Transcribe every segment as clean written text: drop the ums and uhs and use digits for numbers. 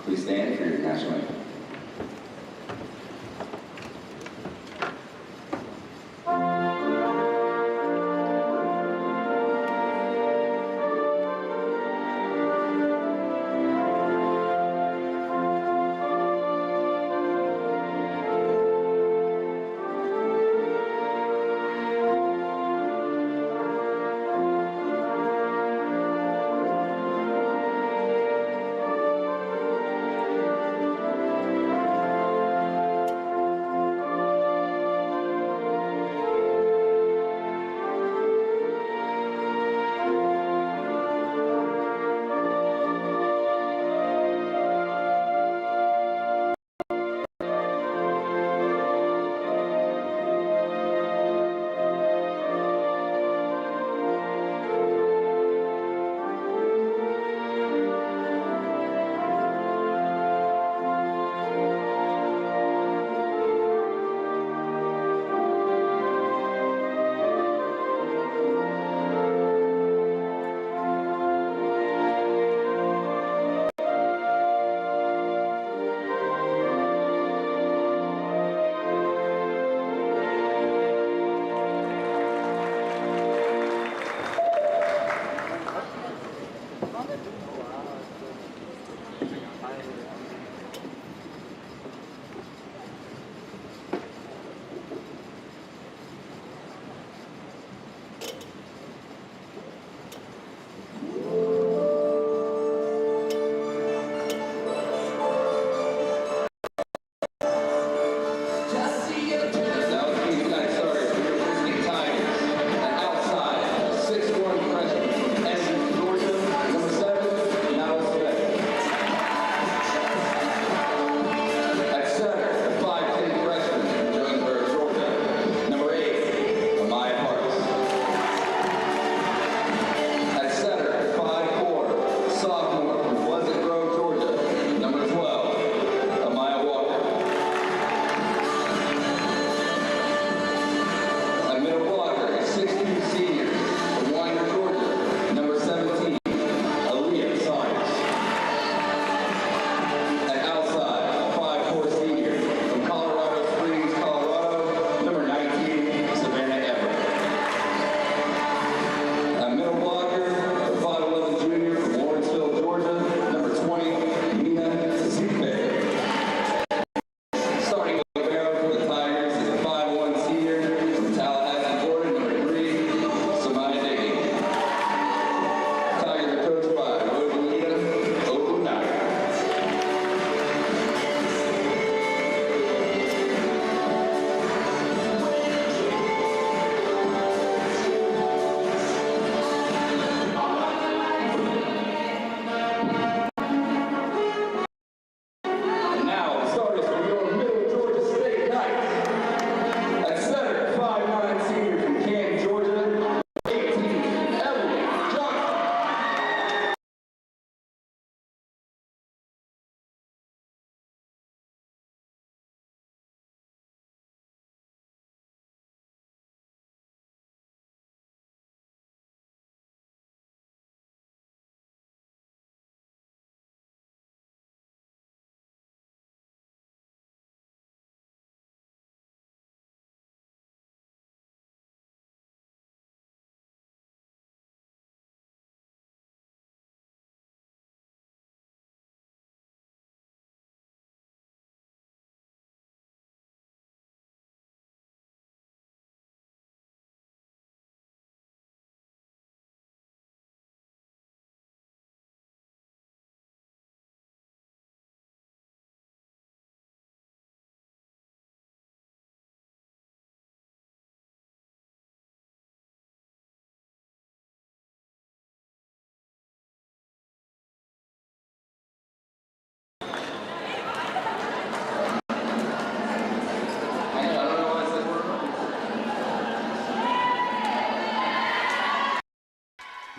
Please stand for your national anthem.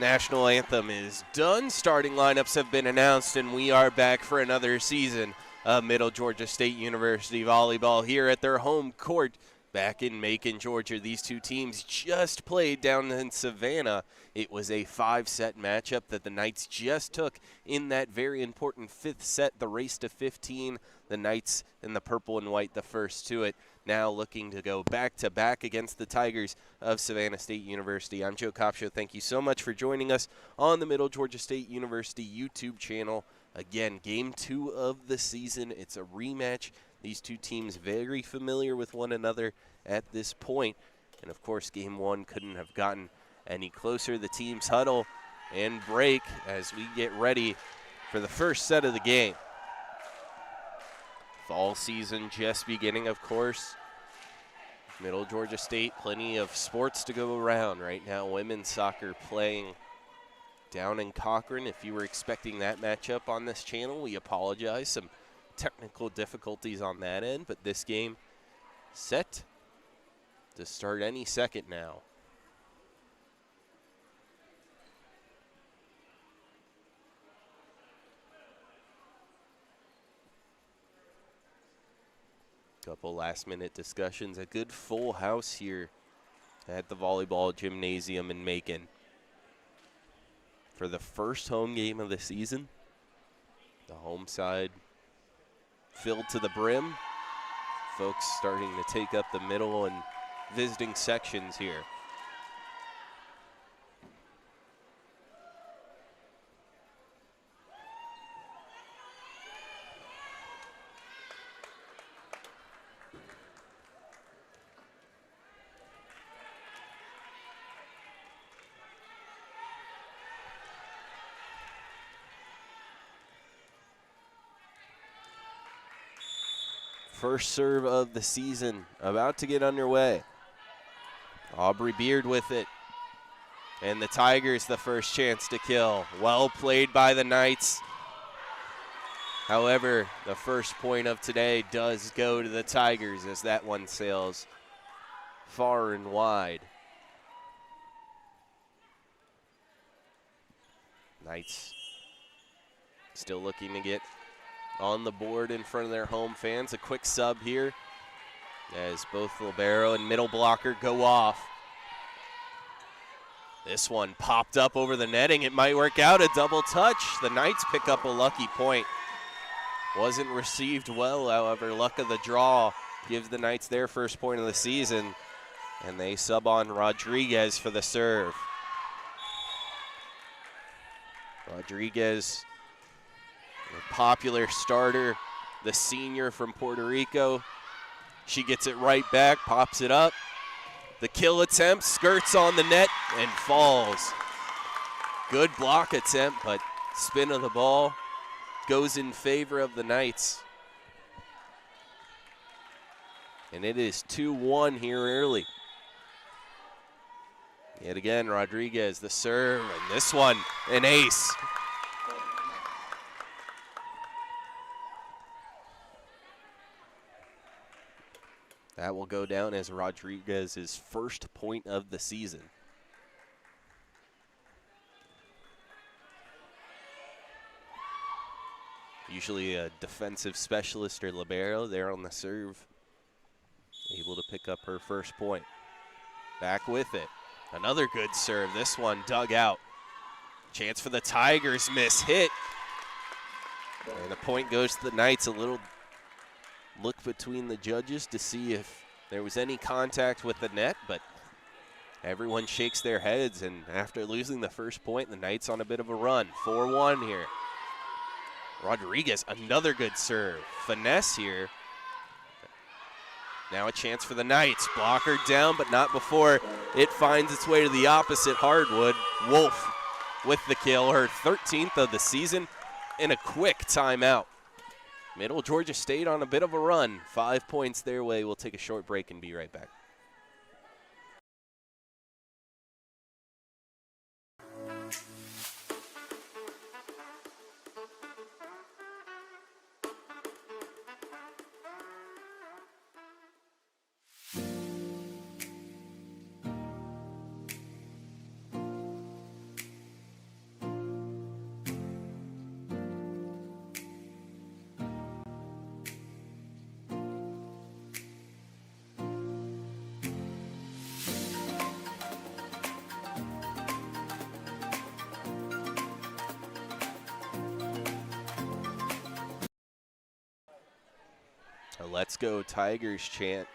National anthem is done. Starting lineups have been announced, and we are back for another season of Middle Georgia State University volleyball here at their home court back in Macon, Georgia. These two teams just played down in Savannah. It was a 5-set matchup that the Knights just took in that very important 5th set, the race to 15. The Knights in the purple and white, the first to it. Now looking to go back-to-back against the Tigers of Savannah State University. I'm Joe Kopsho. Thank you so much for joining us on the Middle Georgia State University YouTube channel. Again, game 2 of the season. It's a rematch. These two teams very familiar with one another at this point. And, of course, game 1 couldn't have gotten any closer. The teams huddle and break as we get ready for the first set of the game. Fall season just beginning, of course. Middle Georgia State, plenty of sports to go around right now. Women's soccer playing down in Cochran. If you were expecting that matchup on this channel, we apologize. Some technical difficulties on that end, but this game set to start any second now. Couple last-minute discussions. A good full house here at the Volleyball Gymnasium in Macon for the first home game of the season. The home side filled to the brim. Folks starting to take up the middle and visiting sections here. First serve of the season about to get underway. Aubrey Beard with it. And the Tigers the first chance to kill. Well played by the Knights. However, the first point of today does go to the Tigers as that one sails far and wide. Knights still looking to get on the board in front of their home fans. A quick sub here as both libero and middle blocker go off. This one popped up over the netting. It might work out, a double touch. The Knights pick up a lucky point. Wasn't received well, however. Luck of the draw gives the Knights their first point of the season, and they sub on Rodriguez for the serve. Rodriguez, a popular starter, the senior from Puerto Rico. She gets it right back, pops it up. The kill attempt, skirts on the net and falls. Good block attempt, but spin of the ball goes in favor of the Knights. And it is 2-1 here early. Yet again, Rodriguez, the serve, and this one, an ace. That will go down as Rodriguez's first point of the season. Usually a defensive specialist or libero there on the serve. Able to pick up her first point. Back with it. Another good serve. This one dug out. Chance for the Tigers, miss hit. And the point goes to the Knights. A little look between the judges to see if there was any contact with the net, but everyone shakes their heads, and after losing the first point, the Knights on a bit of a run. 4-1 here. Rodriguez, another good serve. Finesse here. Now a chance for the Knights. Blocker down, but not before it finds its way to the opposite hardwood. Wolf with the kill, her 13th of the season, and a quick timeout. Middle Georgia State on a bit of a run. 5 points their way. We'll take a short break and be right back. A "Let's go Tigers" chant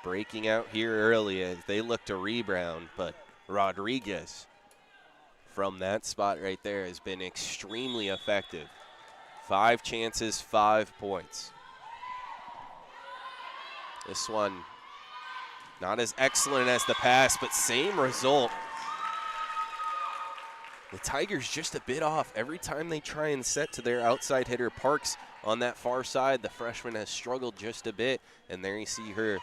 breaking out here early as they look to rebound, but Rodriguez from that spot right there has been extremely effective. 5 chances, 5 points. This one not as excellent as the pass, but same result. The Tigers just a bit off. Every time they try and set to their outside hitter, Parks, on that far side, the freshman has struggled just a bit, and there you see her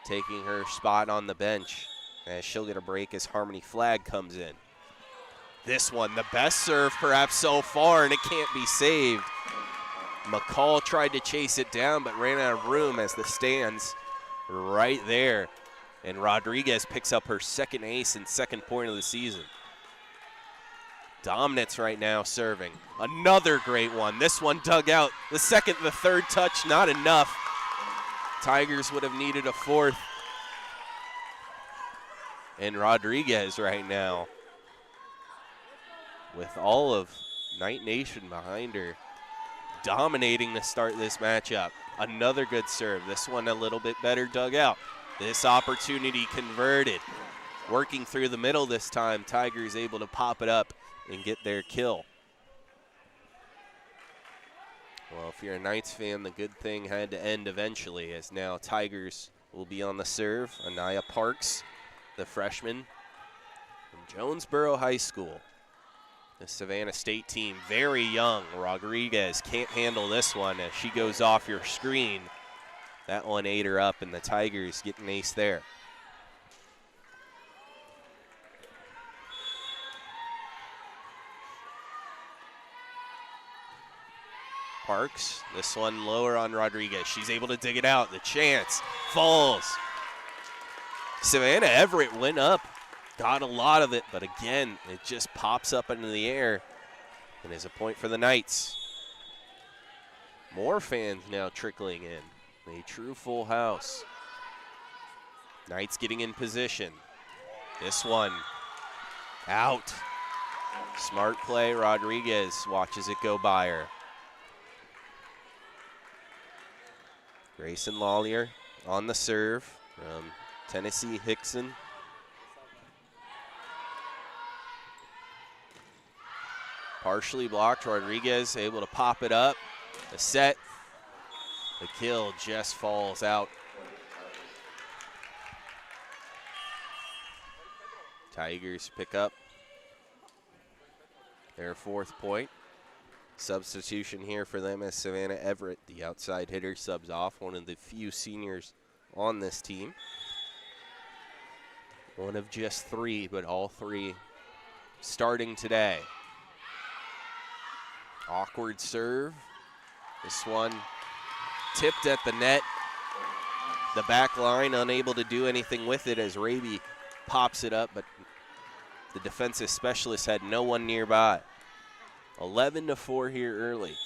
taking her spot on the bench as she'll get a break as Harmony Flagg comes in. This one, the best serve perhaps so far, and it can't be saved. McCall tried to chase it down, but ran out of room as the stands right there. And Rodriguez picks up her second ace and second point of the season. Dominance right now serving. Another great one. This one dug out. The second, the third touch, not enough. Tigers would have needed a fourth. And Rodriguez right now, with all of Knight Nation behind her, dominating to start this matchup. Another good serve. This one a little bit better dug out. This opportunity converted. Working through the middle this time, Tigers able to pop it up and get their kill. Well, if you're a Knights fan, the good thing had to end eventually, as now Tigers will be on the serve. Anaya Parks, the freshman from Jonesboro High School. The Savannah State team, very young. Rodriguez can't handle this one as she goes off your screen. That one ate her up, and the Tigers get an ace there. Parks, this one lower on Rodriguez. She's able to dig it out. The chance falls. Savannah Everett went up, got a lot of it, but again, it just pops up into the air and is a point for the Knights. More fans now trickling in. A true full house. Knights getting in position. This one out. Smart play. Rodriguez watches it go by her. Grayson Lawlier on the serve from Tennessee Hickson. Partially blocked. Rodriguez able to pop it up. The set. The kill just falls out. Tigers pick up their 4th point. Substitution here for them as Savannah Everett, the outside hitter, subs off. One of the few seniors on this team. One of just 3, but all 3 starting today. Awkward serve. This one tipped at the net. The back line unable to do anything with it as Raby pops it up, but the defensive specialist had no one nearby. 11-4 here early.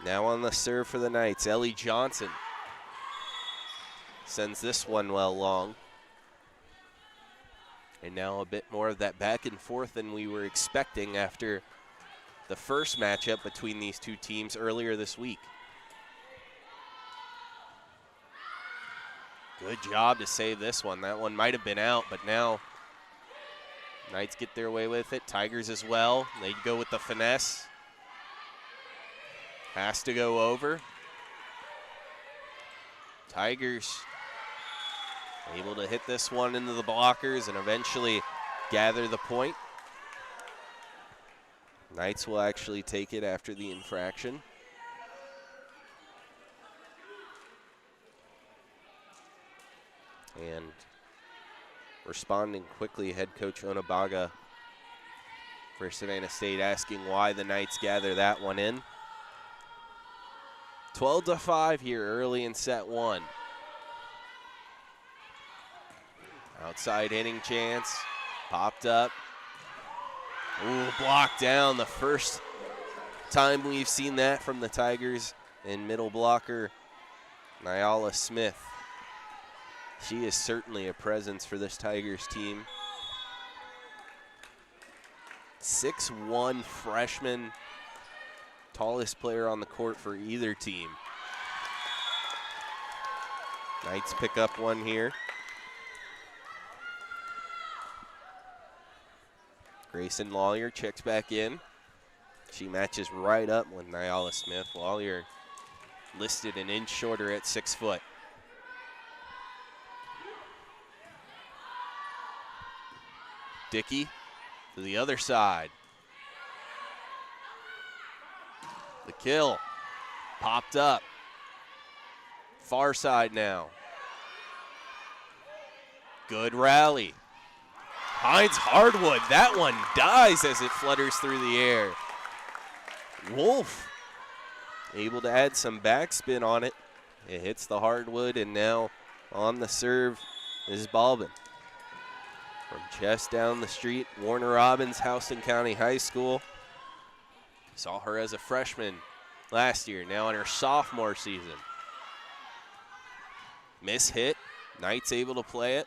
Now on the serve for the Knights, Ellie Johnson sends this one well long. And now a bit more of that back and forth than we were expecting after the first matchup between these two teams earlier this week. Good job to save this one. That one might have been out, but now Knights get their way with it. Tigers as well. They go with the finesse. Has to go over. Tigers able to hit this one into the blockers and eventually gather the point. Knights will actually take it after the infraction. And responding quickly, head coach Onabaga for Savannah State asking why the Knights gather that one in. 12-5 here early in set 1. Outside hitting chance, popped up. Ooh, blocked down. The first time we've seen that from the Tigers. And middle blocker, Nyala Smith. She is certainly a presence for this Tigers team. 6'1" freshman, tallest player on the court for either team. Knights pick up one here. Grayson Lawyer checks back in. She matches right up with Nyala Smith. Lawyer listed an inch shorter at 6 foot. Dickey to the other side. The kill popped up. Far side now. Good rally. Finds hardwood. That one dies as it flutters through the air. Wolf able to add some backspin on it. It hits the hardwood, and now on the serve is Balbin. From just down the street, Warner Robins, Houston County High School. Saw her as a freshman last year, now in her sophomore season. Miss hit, Knights able to play it.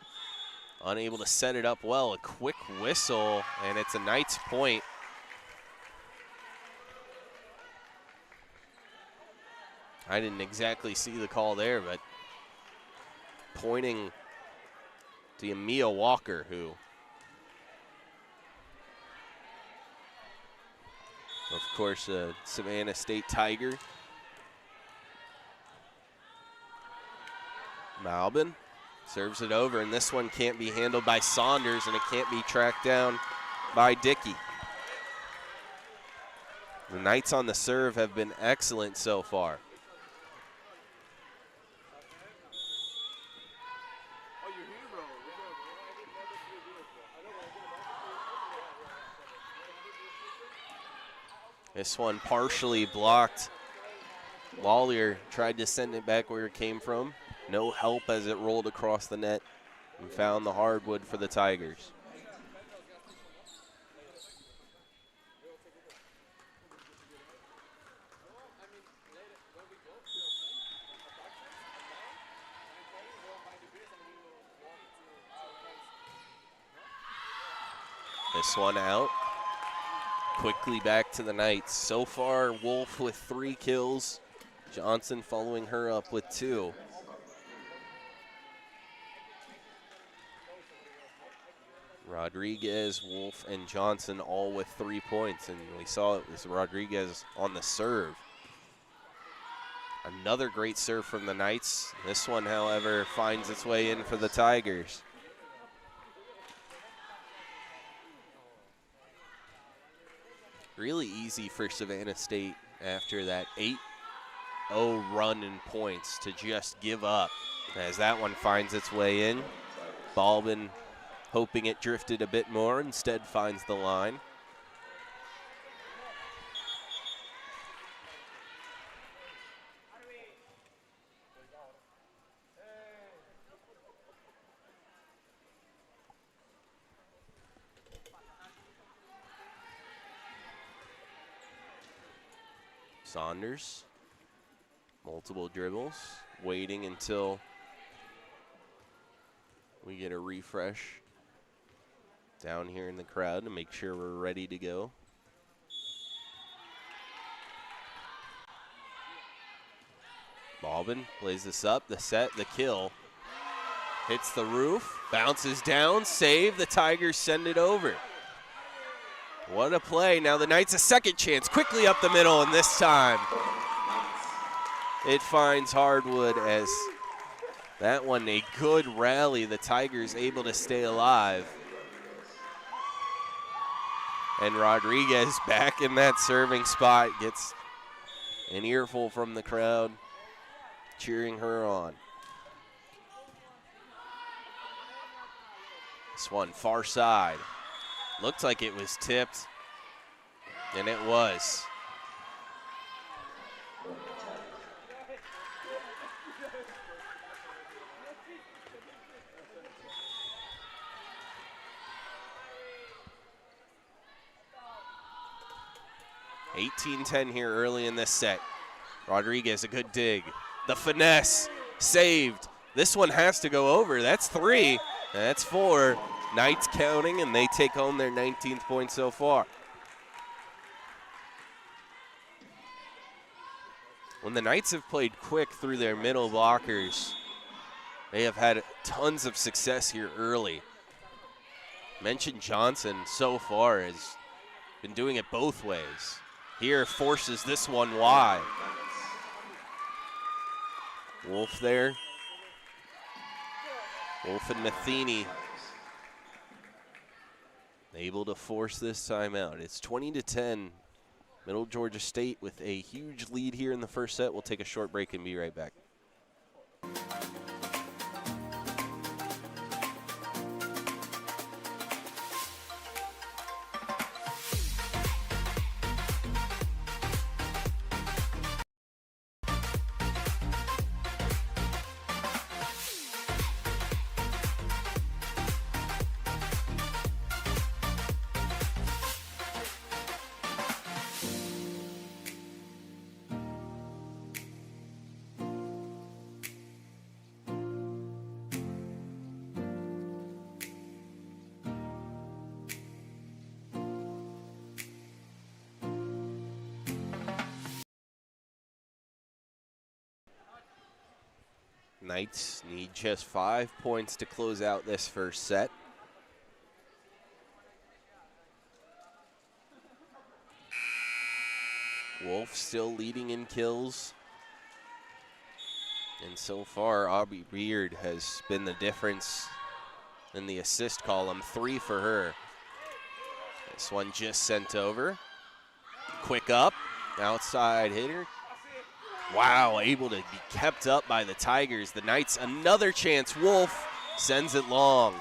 Unable to set it up well. A quick whistle, and it's a Knights point. I didn't exactly see the call there, but pointing to Mia Walker, who, of course, a Savannah State Tiger. Malbin serves it over, and this one can't be handled by Saunders, and it can't be tracked down by Dickey. The Knights on the serve have been excellent so far. This one partially blocked. Lawyer tried to send it back where it came from. No help as it rolled across the net and found the hardwood for the Tigers. This one out. Quickly back to the Knights. So far, Wolf with 3 kills. Johnson following her up with 2. Rodriguez, Wolf, and Johnson all with 3 points, and we saw it was Rodriguez on the serve. Another great serve from the Knights. This one, however, finds its way in for the Tigers. Really easy for Savannah State after that 8-0 run in points to just give up, as that one finds its way in. Balbin hoping it drifted a bit more, instead finds the line. Saunders, multiple dribbles, waiting until we get a refresh down here in the crowd to make sure we're ready to go. Balbin plays this up, the set, the kill. Hits the roof, bounces down, save, the Tigers send it over. What a play. Now the Knights a second chance, quickly up the middle, and this time it finds hardwood, as that one a good rally. The Tigers able to stay alive. And Rodriguez back in that serving spot, gets an earful from the crowd cheering her on. This one far side. Looked like it was tipped, and it was. (18-10) here early in this set. Rodriguez, a good dig. The finesse, saved. This one has to go over. That's 3, that's 4. Knights counting, and they take home their 19th point so far. When the Knights have played quick through their middle blockers, They have had tons of success here early. Mentioned Johnson so far has been doing it both ways. Here forces this one wide. Wolf there. Wolf and Matheny able to force this time out. It's 20-10. Middle Georgia State with a huge lead here in the first set. We'll take a short break and be right back. Knights need just 5 points to close out this first set. Wolf still leading in kills. And so far, Aubrey Beard has been the difference in the assist column. 3 for her. This one just sent over. Quick up, outside hitter. Wow, able to be kept up by the Tigers. The Knights, another chance. Wolf sends it long.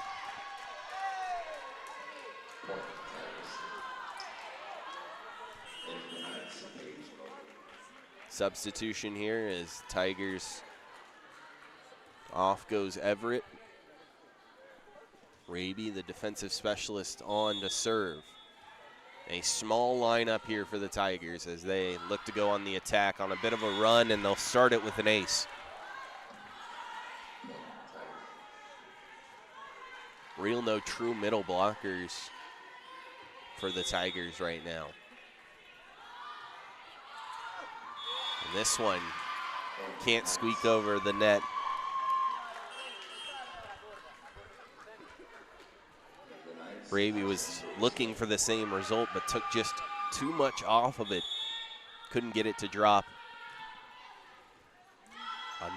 Substitution here as Tigers off goes Everett. Raby, the defensive specialist, on to serve. A small lineup here for the Tigers as they look to go on the attack on a bit of a run, and they'll start it with an ace. Real no true middle blockers for the Tigers right now. And this one can't squeak over the net. Raby was looking for the same result, but took just too much off of it. Couldn't get it to drop.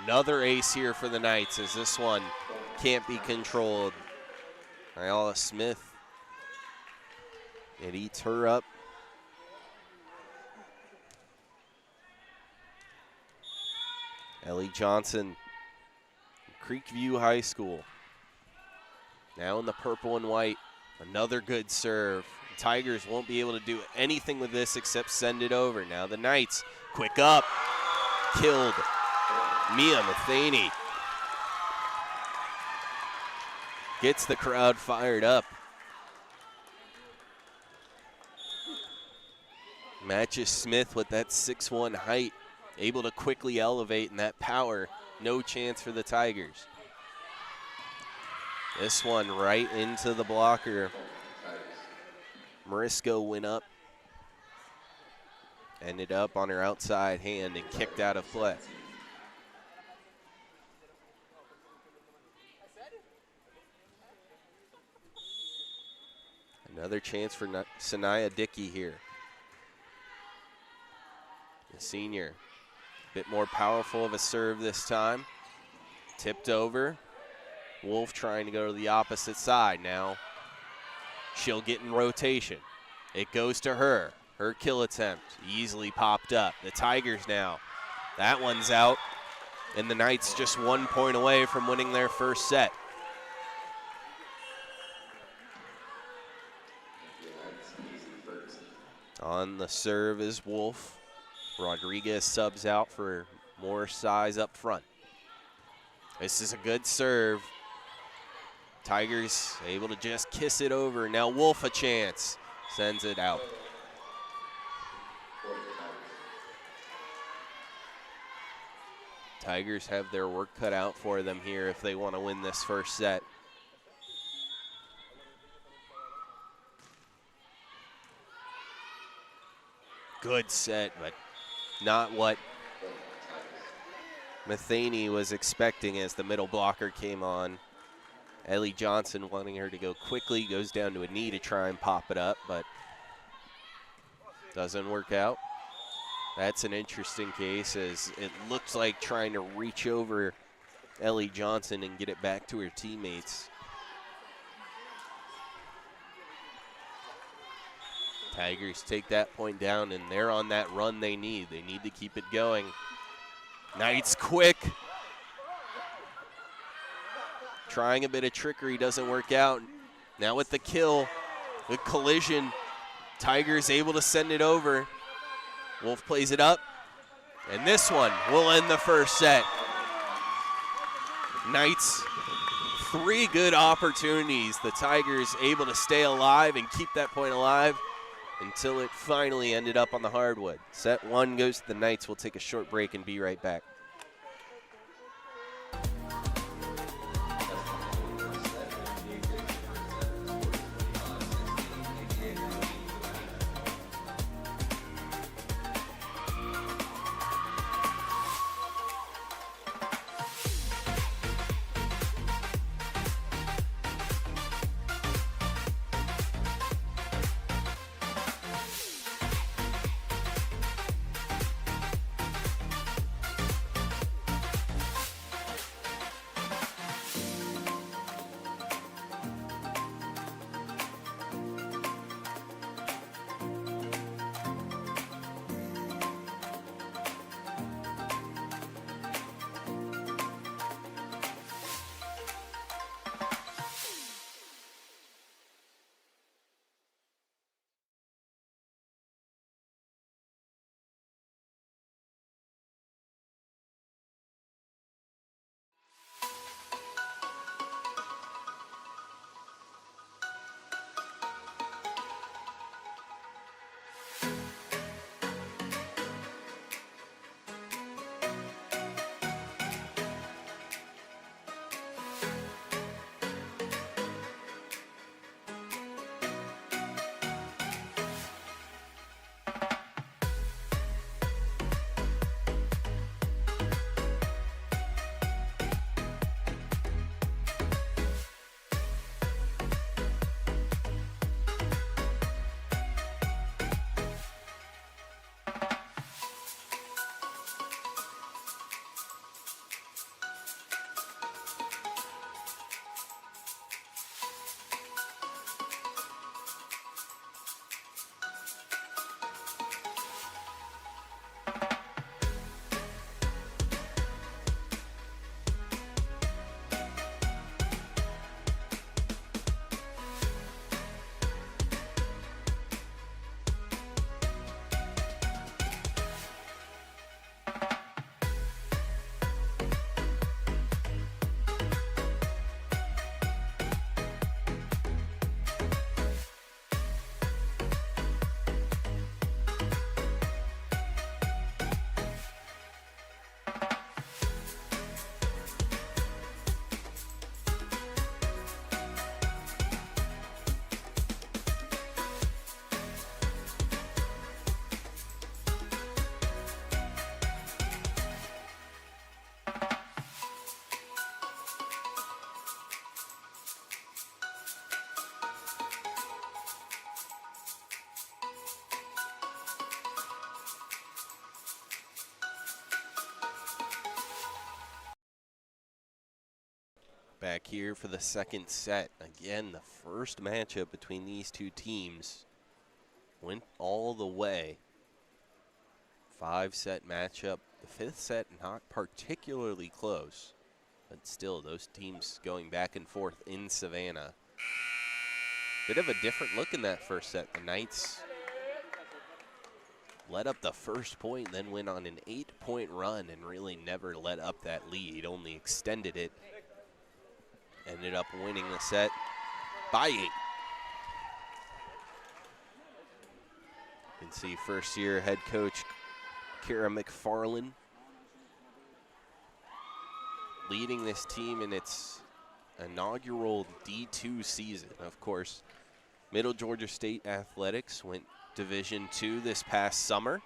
Another ace here for the Knights as this one can't be controlled. Ayala Smith, it eats her up. Ellie Johnson, Creekview High School. Now in the purple and white. Another good serve. The Tigers won't be able to do anything with this except send it over. Now the Knights, quick up, killed. Mia Matheny gets the crowd fired up. Matches Smith with that 6'1" height, able to quickly elevate, and that power, no chance for the Tigers. This one right into the blocker. Marisco went up, ended up on her outside hand and kicked out of play. Another chance for Sanaya Dickey here. The senior, a bit more powerful of a serve this time. Tipped over. Wolf trying to go to the opposite side now. She'll get in rotation. It goes to her. Her kill attempt easily popped up. The Tigers now. That one's out. And the Knights just 1 point away from winning their first set. On the serve is Wolf. Rodriguez subs out for more size up front. This is a good serve. Tigers able to just kiss it over. Now Wolf a chance. Sends it out. Tigers have their work cut out for them here if they want to win this first set. Good set, but not what Matheny was expecting as the middle blocker came on. Ellie Johnson wanting her to go quickly, goes down to a knee to try and pop it up, but doesn't work out. That's an interesting case, as it looked like trying to reach over Ellie Johnson and get it back to her teammates. Tigers take that point down, and they're on that run they need. They need to keep it going. Knights quick. Trying a bit of trickery, doesn't work out. Now with the kill, the collision, Tigers able to send it over. Wolf plays it up, and this one will end the first set. Knights, 3 good opportunities. The Tigers able to stay alive and keep that point alive until it finally ended up on the hardwood. Set 1 goes to the Knights. We'll take a short break and be right back. Back here for the second set. Again, the first matchup between these two teams went all the way. 5-set matchup. The 5th set not particularly close, but still those teams going back and forth in Savannah. Bit of a different look in that first set. The Knights led up the first point, then went on an 8-point run and really never let up that lead, only extended it. Ended up winning the set by 8. You can see first-year head coach Kara McFarland leading this team in its inaugural D2 season. Of course, Middle Georgia State Athletics went Division II this past summer.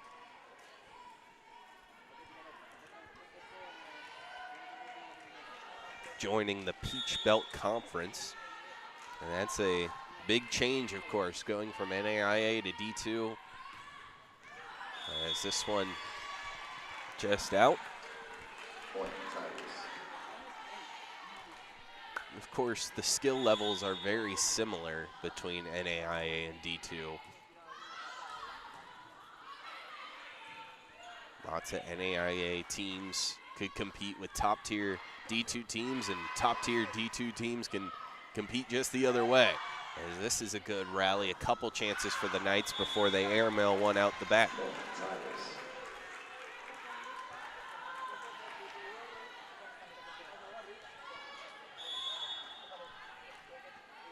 joining the Peach Belt Conference. And that's a big change, of course, going from NAIA to D2. As this one just out. Of course, the skill levels are very similar between NAIA and D2. Lots of NAIA teams could compete with top-tier D2 teams, and top-tier D2 teams can compete just the other way. As this is a good rally, a couple chances for the Knights before they airmail one out the back.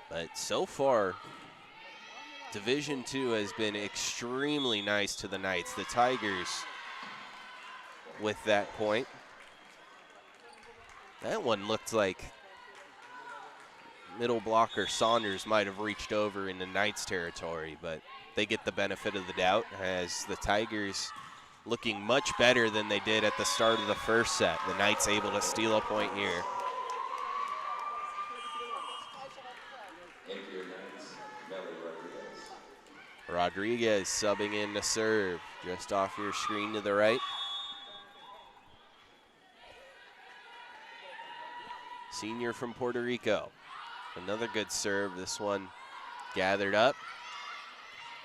But so far, Division II has been extremely nice to the Knights. The Tigers with that point. That one looked like middle blocker Saunders might have reached over into Knights territory, but they get the benefit of the doubt as the Tigers looking much better than they did at the start of the first set. The Knights able to steal a point here. Rodriguez subbing in to serve, just off your screen to the right. Senior from Puerto Rico. Another good serve, this one gathered up.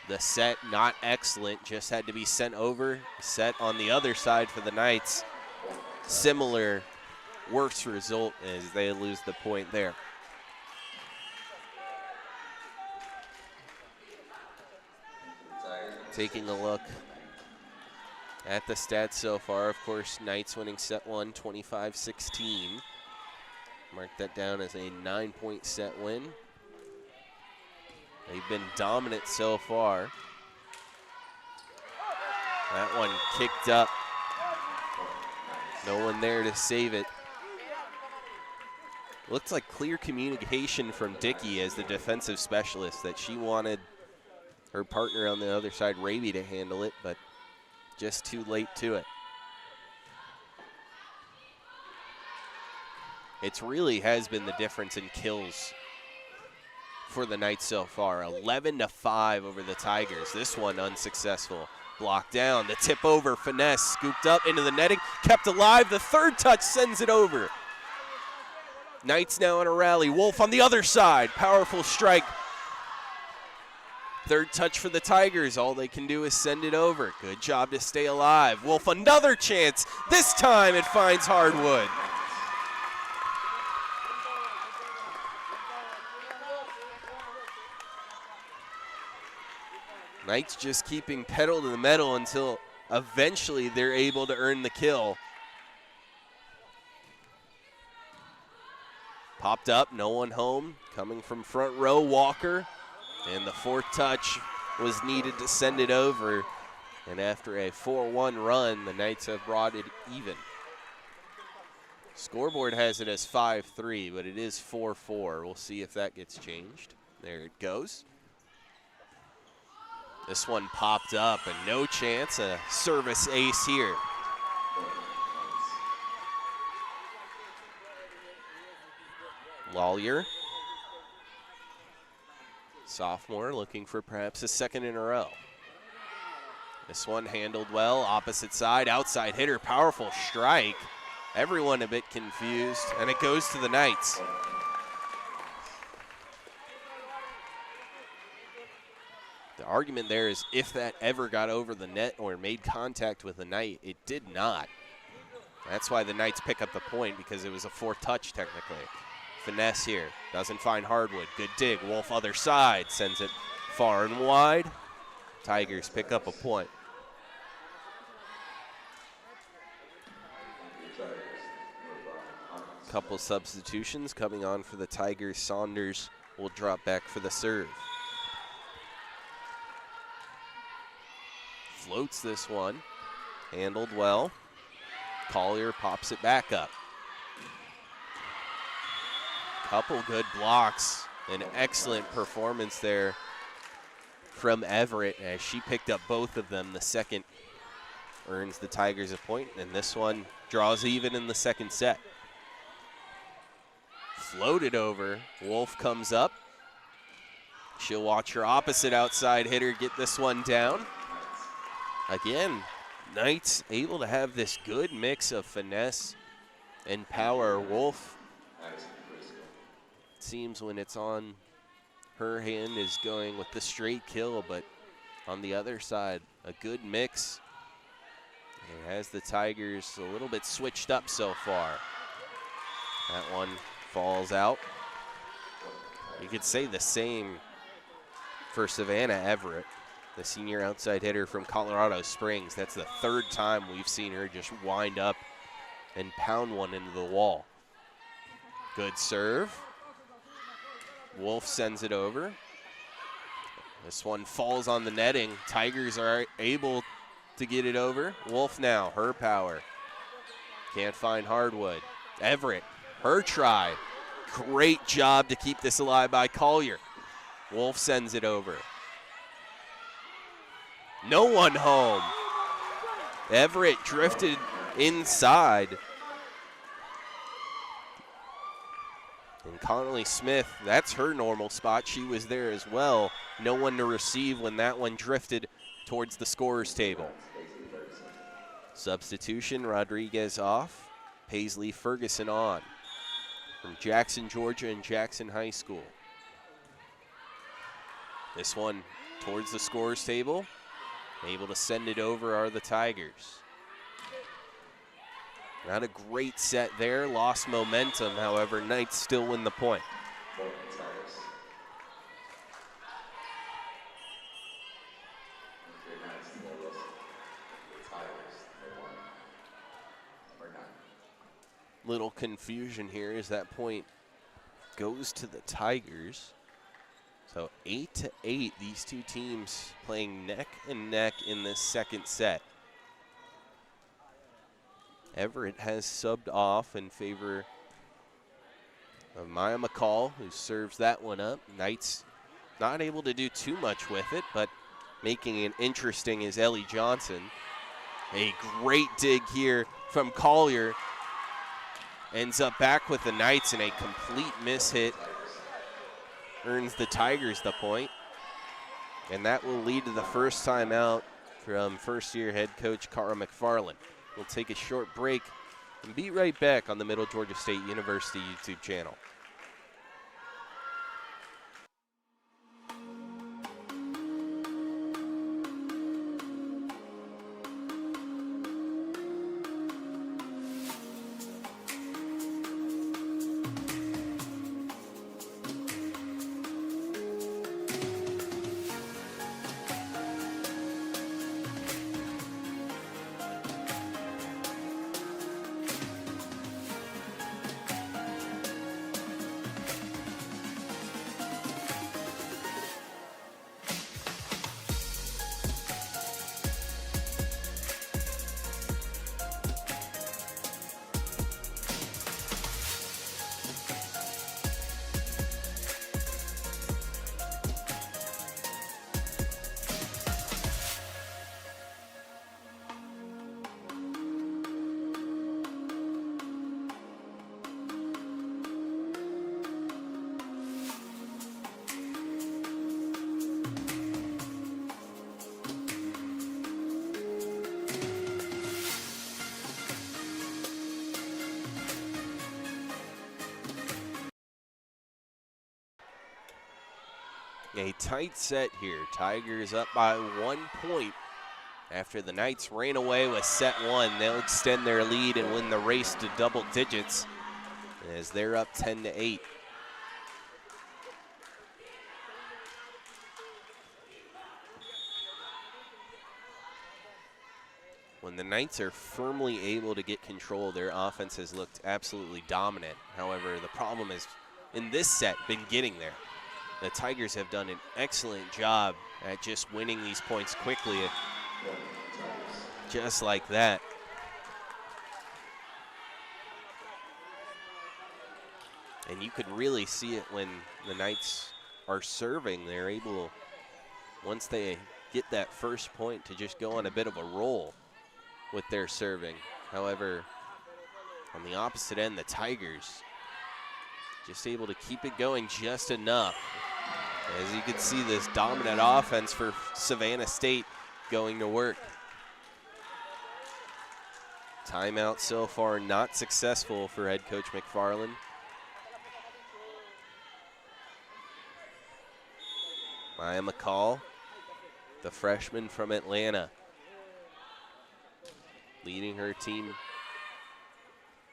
The set not excellent, just had to be sent over. Set on the other side for the Knights. Similar, worse result as they lose the point there. Taking a look at the stats so far, of course, Knights winning set one, 25-16. Mark that down as a 9-point set win. They've been dominant so far. That one kicked up. No one there to save it. Looks like clear communication from Dickey as the defensive specialist that she wanted her partner on the other side, Raby, to handle it, but just too late to it. It really has been the difference in kills for the Knights so far. 11-5 over the Tigers. This one unsuccessful. Blocked down. The tip over, finesse, scooped up into the netting, kept alive. The third touch sends it over. Knights now on a rally. Wolf on the other side. Powerful strike. Third touch for the Tigers. All they can do is send it over. Good job to stay alive. Wolf, another chance. This time it finds hardwood. Knights just keeping pedal to the metal until eventually they're able to earn the kill. Popped up, no one home. Coming from front row, Walker. And the fourth touch was needed to send it over. And after a 4-1 run, the Knights have brought it even. Scoreboard has it as 5-3, but it is 4-4. We'll see if that gets changed. There it goes. This one popped up and no chance, a service ace here. Lawyer, sophomore, looking for perhaps a second in a row. This one handled well, opposite side, outside hitter, powerful strike. Everyone a bit confused, and it goes to the Knights. The argument there is if that ever got over the net or made contact with the Knight, it did not. That's why the Knights pick up the point, because it was a fourth touch technically. Finesse here, doesn't find hardwood. Good dig, Wolf other side, sends it far and wide. Tigers pick up a point. Couple substitutions coming on for the Tigers. Saunders will drop back for the serve. Floats this one, handled well. Collier pops it back up. Couple good blocks, an excellent performance there from Everett as she picked up both of them. The second earns the Tigers a point, and this one draws even in the second set. floated over. Wolf comes up. She'll watch her opposite outside hitter get this one down. Again, Knights able to have this good mix of finesse and power. Wolf, it seems when it's on her hand, is going with the straight kill, but on the other side, a good mix. It has the Tigers a little bit switched up so far. That one falls out. You could say the same for Savannah Everett, the senior outside hitter from Colorado Springs. That's the third time we've seen her just wind up and pound one into the wall. Good serve. Wolf sends it over. This one falls on the netting. Tigers are able to get it over. Wolf now, her power. Can't find Hardwood. Everett, her try. Great job to keep this alive by Collier. Wolf sends it over. No one home. Everett drifted inside. And Connolly Smith, that's her normal spot. She was there as well. No one to receive when that one drifted towards the scorer's table. Substitution, Rodriguez off. Paisley Ferguson on. From Jackson, Georgia and Jackson High School. This one towards the scorer's table. Able to send it over are the Tigers. Not a great set there, lost momentum. However, Knights still win the point. Little confusion here as that point goes to the Tigers. So 8-8, these two teams playing neck and neck in this second set. Everett has subbed off in favor of Maya McCall, who serves that one up. Knights not able to do too much with it, but making it interesting is Ellie Johnson. A great dig here from Collier. Ends up back with the Knights, and a complete miss hit earns the Tigers the point. And that will lead to the first time out from first-year head coach Cara McFarland. We'll take a short break and be right back on the Middle Georgia State University YouTube channel. A tight set here. Tigers up by 1 point after the Knights ran away with set one. They'll extend their lead and win the race to double digits as they're up 10-8. When the Knights are firmly able to get control, their offense has looked absolutely dominant. However, the problem is in this set been getting there. The Tigers have done an excellent job at just winning these points quickly, just like that. And you could really see it when the Knights are serving. They're able, once they get that first point, to just go on a bit of a roll with their serving. However, on the opposite end, the Tigers just able to keep it going just enough. As you can see, this dominant offense for Savannah State going to work. Timeout so far not successful for head coach McFarland. Maya McCall, the freshman from Atlanta, leading her team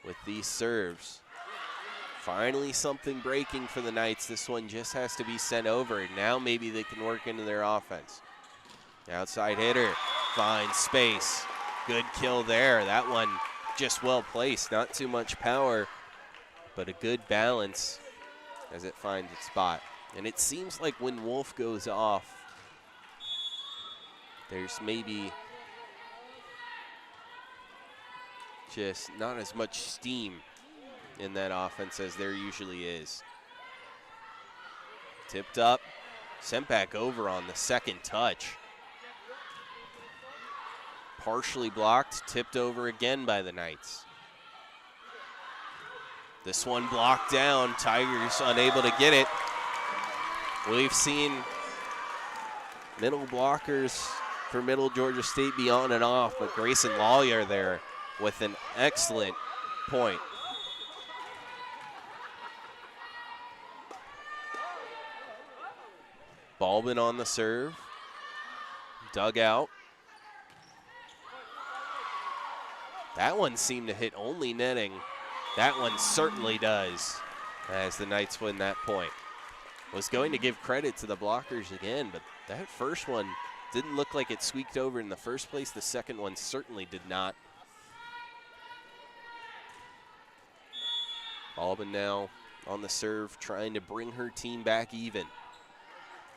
with these serves. Finally something breaking for the Knights. This one just has to be sent over. Now maybe they can work into their offense. Outside hitter finds space. Good kill there. That one just well placed. Not too much power, but a good balance as it finds its spot. And it seems like when Wolf goes off, there's maybe just not as much steam in that offense as there usually is. Tipped up, sent back over on the second touch. Partially blocked, tipped over again by the Knights. This one blocked down, Tigers unable to get it. We've seen middle blockers for Middle Georgia State be on and off, but Grayson Lawyer there with an excellent point. Balbin on the serve, dug out. That one seemed to hit only netting. That one certainly does, as the Knights win that point. Was going to give credit to the blockers again, but that first one didn't look like it squeaked over in the first place. The second one certainly did not. Balbin now on the serve, trying to bring her team back even.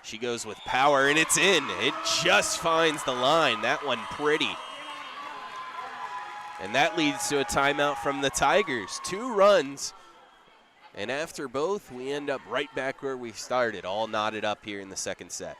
She goes with power, and it's in. It just finds the line. That one pretty. And that leads to a timeout from the Tigers. 2 runs. And after both, we end up right back where we started, all knotted up here in the second set.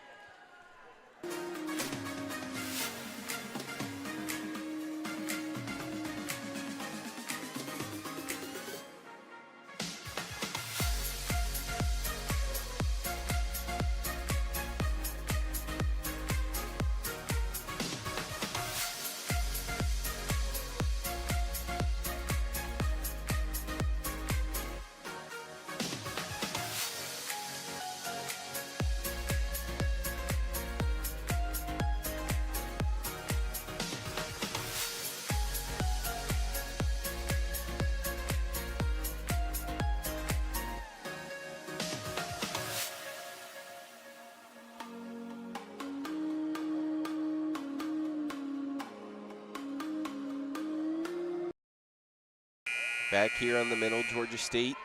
Back here on the Middle Georgia State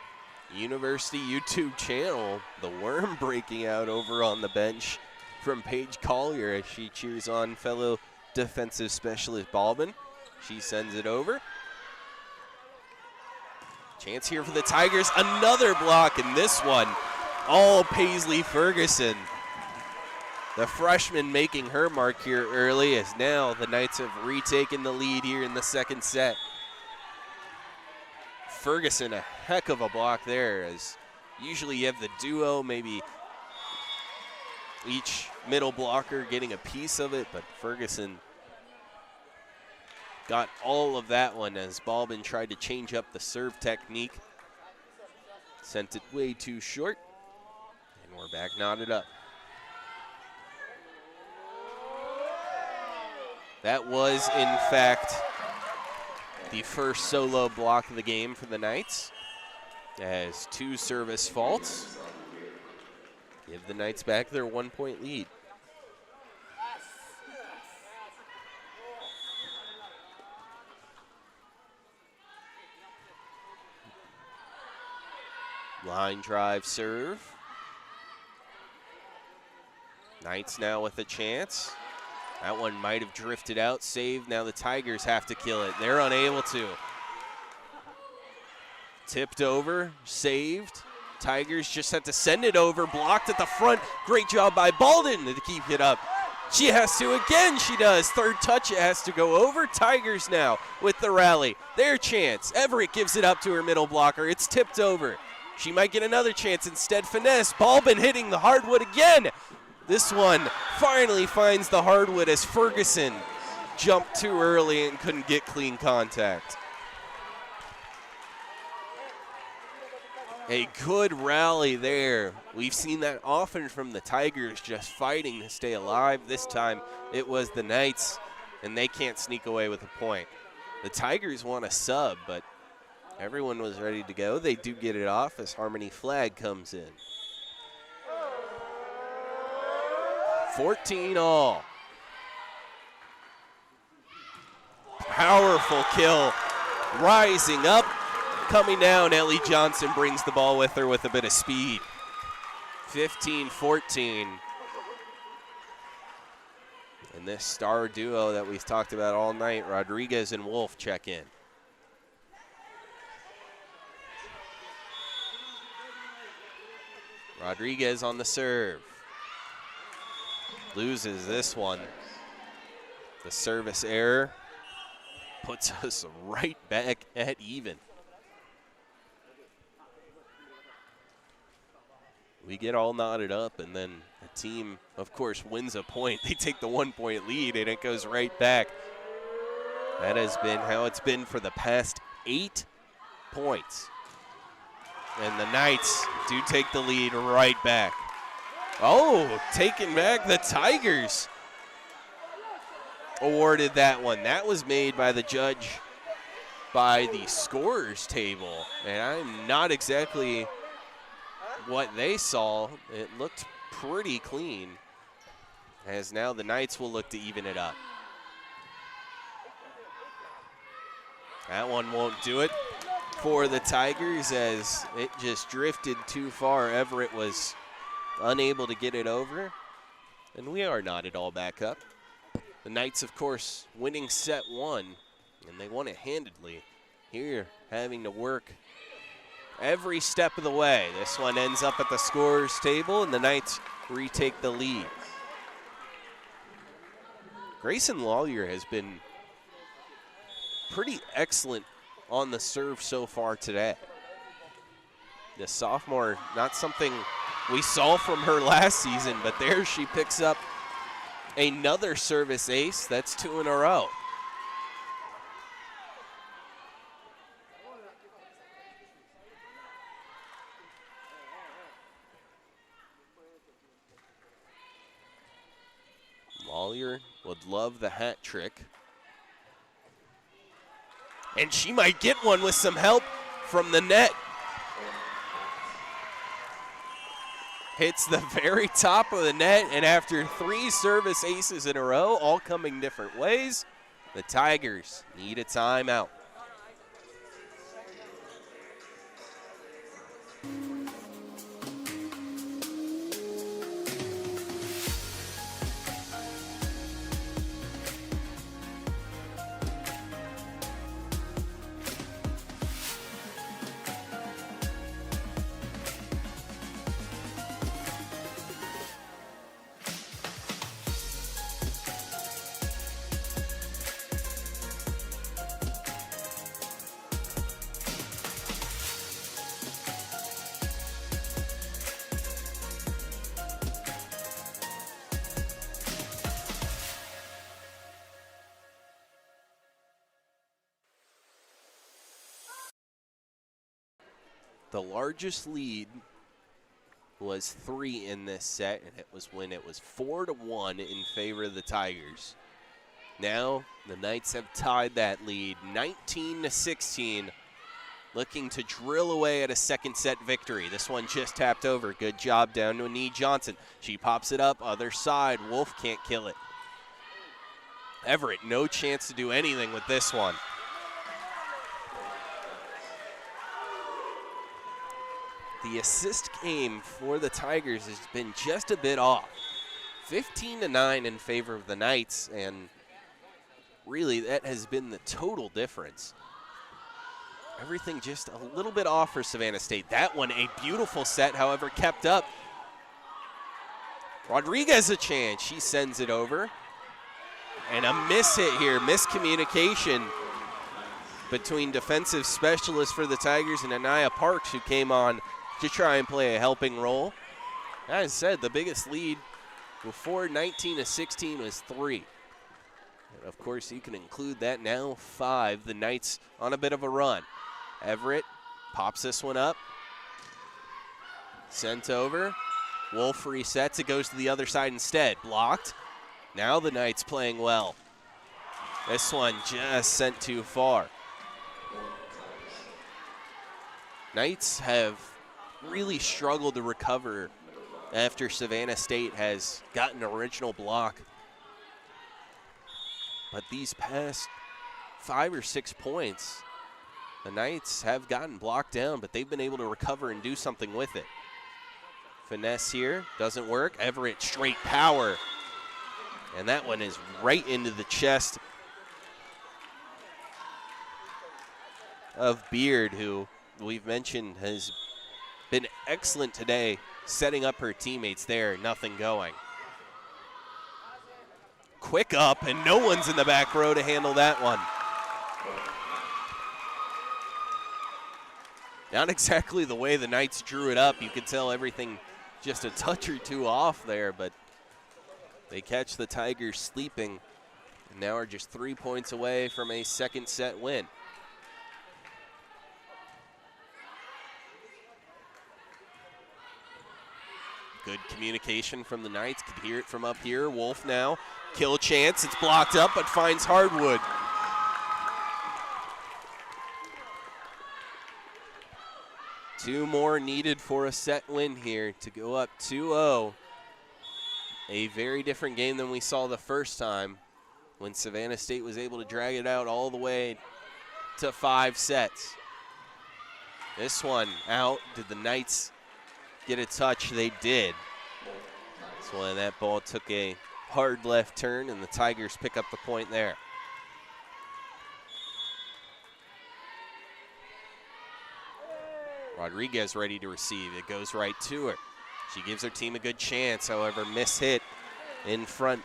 University YouTube channel, the worm breaking out over on the bench from Paige Collier as she cheers on fellow defensive specialist Balbin. She sends it over. Chance here for the Tigers, another block, and this one, all Paisley Ferguson. The freshman making her mark here early, as now the Knights have retaken the lead here in the second set. Ferguson, a heck of a block there, as usually you have the duo, maybe each middle blocker getting a piece of it, but Ferguson got all of that one as Balbin tried to change up the serve technique. Sent it way too short, and we're back knotted up. That was, in fact, the first solo block of the game for the Knights, as 2 service faults give the Knights back their 1-point lead. Line drive serve. Knights now with a chance. That one might have drifted out, saved. Now the Tigers have to kill it. They're unable to. Tipped over, saved. Tigers just had to send it over, blocked at the front. Great job by Balden to keep it up. She has to again, she does. Third touch, it has to go over. Tigers now with the rally. Their chance. Everett gives it up to her middle blocker. It's tipped over. She might get another chance. Instead, finesse. Ball been hitting the hardwood again. This one finally finds the hardwood as Ferguson jumped too early and couldn't get clean contact. A good rally there. We've seen that often from the Tigers, just fighting to stay alive. This time it was the Knights, and they can't sneak away with a point. The Tigers want a sub, but everyone was ready to go. They do get it off as Harmony Flag comes in. 14 all. Powerful kill. Rising up. Coming down, Ellie Johnson brings the ball with her with a bit of speed. 15-14. And this star duo that we've talked about all night, Rodriguez and Wolf, check in. Rodriguez on the serve. Loses this one. The service error puts us right back at even. We get all knotted up, and then the team, of course, wins a point. They take the 1-point lead, and it goes right back. That has been how it's been for the past 8 points. And the Knights do take the lead right back. Oh, taking back the Tigers. Awarded that one. That was made by the judge by the scorers table. And I'm not exactly what they saw. It looked pretty clean, as now the Knights will look to even it up. That one won't do it for the Tigers, as it just drifted too far. Everett was unable to get it over, and we are not at all back up. The Knights, of course, winning set 1, and they won it handedly. Here, having to work every step of the way. This one ends up at the scorer's table, and the Knights retake the lead. Grayson Lawyer has been pretty excellent on the serve so far today. The sophomore, not something we saw from her last season, but there she picks up another service ace. That's 2 in a row. Lawyer would love the hat trick. And she might get one with some help from the net. Hits the very top of the net, and after 3 service aces in a row, all coming different ways, the Tigers need a timeout. The largest lead was 3 in this set, and it was when it was 4-1 in favor of the Tigers. Now the Knights have tied that lead 19-16, looking to drill away at a second set victory. This one just tapped over. Good job down to a knee. Johnson. She pops it up, other side. Wolf can't kill it. Everett, no chance to do anything with this one. The assist game for the Tigers has been just a bit off. 15-9 in favor of the Knights, and really that has been the total difference. Everything just a little bit off for Savannah State. That one, a beautiful set, however, kept up. Rodriguez a chance. She sends it over. And a miss hit here, miscommunication between defensive specialists for the Tigers and Anaya Parks, who came on to try and play a helping role. As I said, the biggest lead before 19-16 was 3. And of course, you can include that now 5. The Knights on a bit of a run. Everett pops this one up. Sent over. Wolf resets. It goes to the other side instead. Blocked. Now the Knights playing well. This one just sent too far. Knights have really struggled to recover after Savannah State has gotten an original block. But these past 5 or 6 points, the Knights have gotten blocked down, but they've been able to recover and do something with it. Finesse here, doesn't work. Everett straight power. And that one is right into the chest of Beard, who we've mentioned has been excellent today, setting up her teammates there, nothing going. Quick up, and no one's in the back row to handle that one. Not exactly the way the Knights drew it up. You could tell everything just a touch or two off there, but they catch the Tigers sleeping and now are just 3 points away from a second set win. Good communication from the Knights. Could hear it from up here. Wolf now. Kill chance. It's blocked up, but finds Hardwood. Two more needed for a set win here to go up 2-0. A very different game than we saw the first time when Savannah State was able to drag it out all the way to 5 sets. This one out. Did the Knights get a touch? They did. So when that ball took a hard left turn, and the Tigers pick up the point there. Rodriguez ready to receive. It goes right to her. She gives her team a good chance, however, miss hit in front.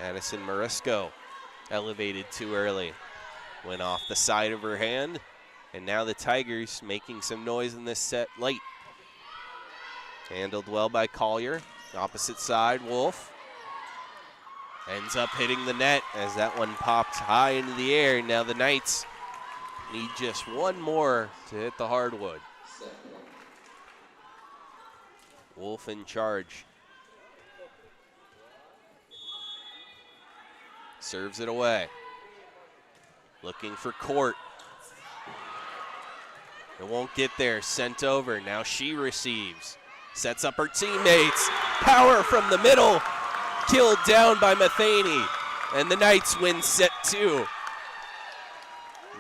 Addison Morisco elevated too early. Went off the side of her hand. And now the Tigers making some noise in this set late. Handled well by Collier. Opposite side, Wolf. Ends up hitting the net as that one popped high into the air. Now the Knights need just one more to hit the hardwood. Wolf in charge. Serves it away. Looking for court. It won't get there. Sent over. Now she receives. Sets up her teammates. Power from the middle. Killed down by Matheny. And the Knights win set 2.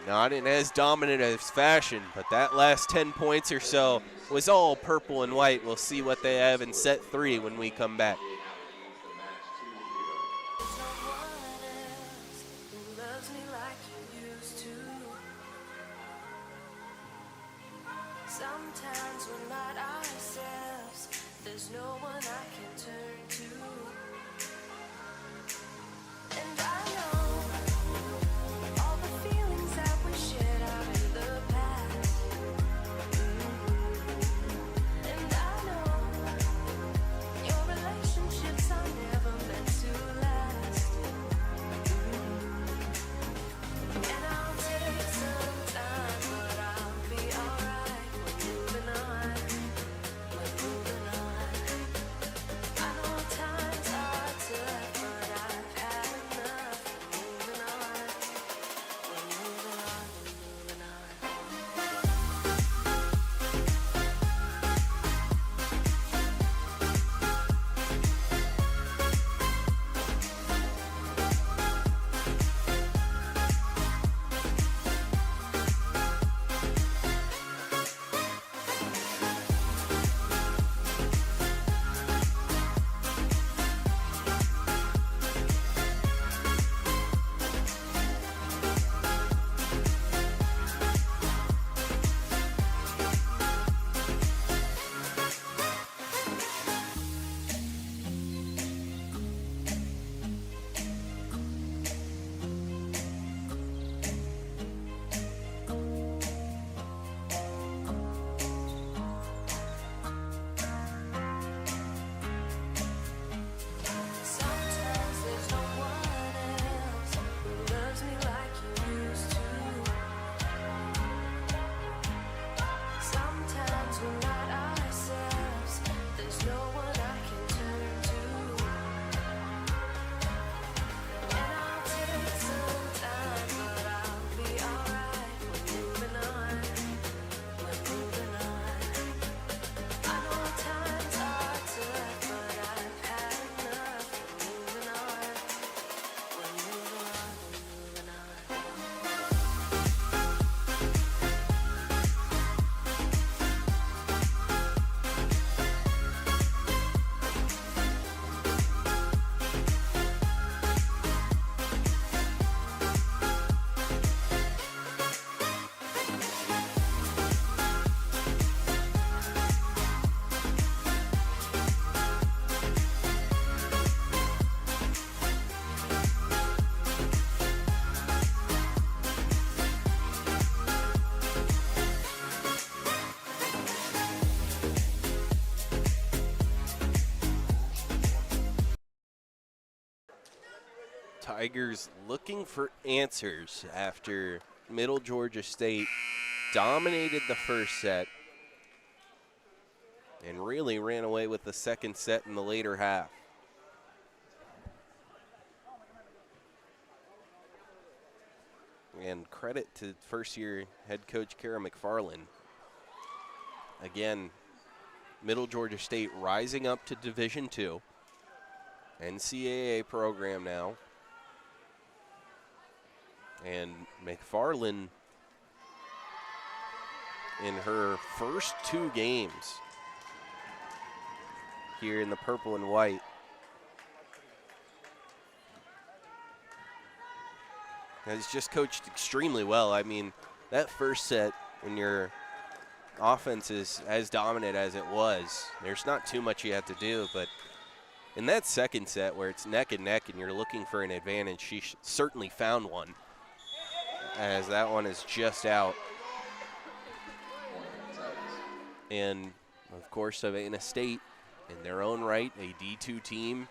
Not in as dominant as fashion, but that last 10 points or so was all purple and white. We'll see what they have in set 3 when we come back. Sometimes we're not ourselves. There's no one I can turn to. And I know all the feelings that we shared out in the past. And I know your relationships are never meant to last. And I'll take some time, but I'll be alright. Moving on, we're moving on. Tigers looking for answers after Middle Georgia State dominated the first set and really ran away with the second set in the later half. And credit to first-year head coach Kara McFarland. Again, Middle Georgia State rising up to Division II, NCAA program now. And McFarland, in her first 2 games here in the purple and white, has just coached extremely well. I mean, that first set, when your offense is as dominant as it was, there's not too much you have to do. But in that second set where it's neck and neck and you're looking for an advantage, she certainly found one, as that one is just out. And, of course, Savannah State, in their own right, a D2 team.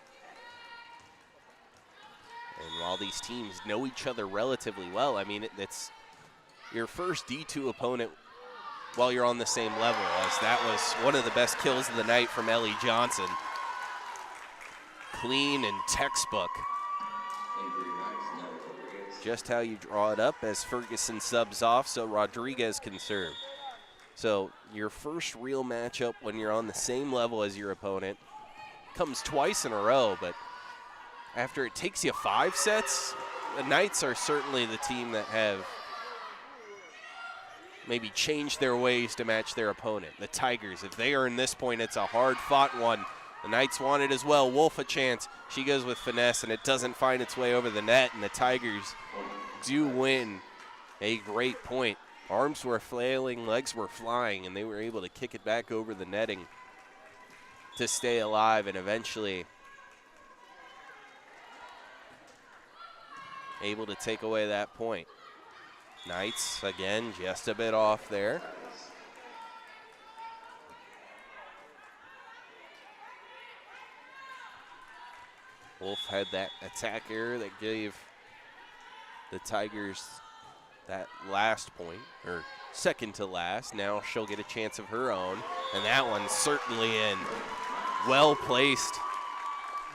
And while these teams know each other relatively well, I mean, it's your first D2 opponent while you're on the same level, as that was one of the best kills of the night from Ellie Johnson. Clean and textbook. Just how you draw it up as Ferguson subs off so Rodriguez can serve. So your first real matchup when you're on the same level as your opponent comes twice in a row, but after it takes you 5 sets, the Knights are certainly the team that have maybe changed their ways to match their opponent. The Tigers, if they earn this point, it's a hard-fought one. The Knights want it as well. Wolf a chance. She goes with finesse, and it doesn't find its way over the net, and the Tigers do win a great point. Arms were flailing, legs were flying, and they were able to kick it back over the netting to stay alive, and eventually able to take away that point. Knights, again, just a bit off there. Wolf had that attack error that gave the Tigers that last point, or second to last. Now she'll get a chance of her own, and that one's certainly in. Well placed,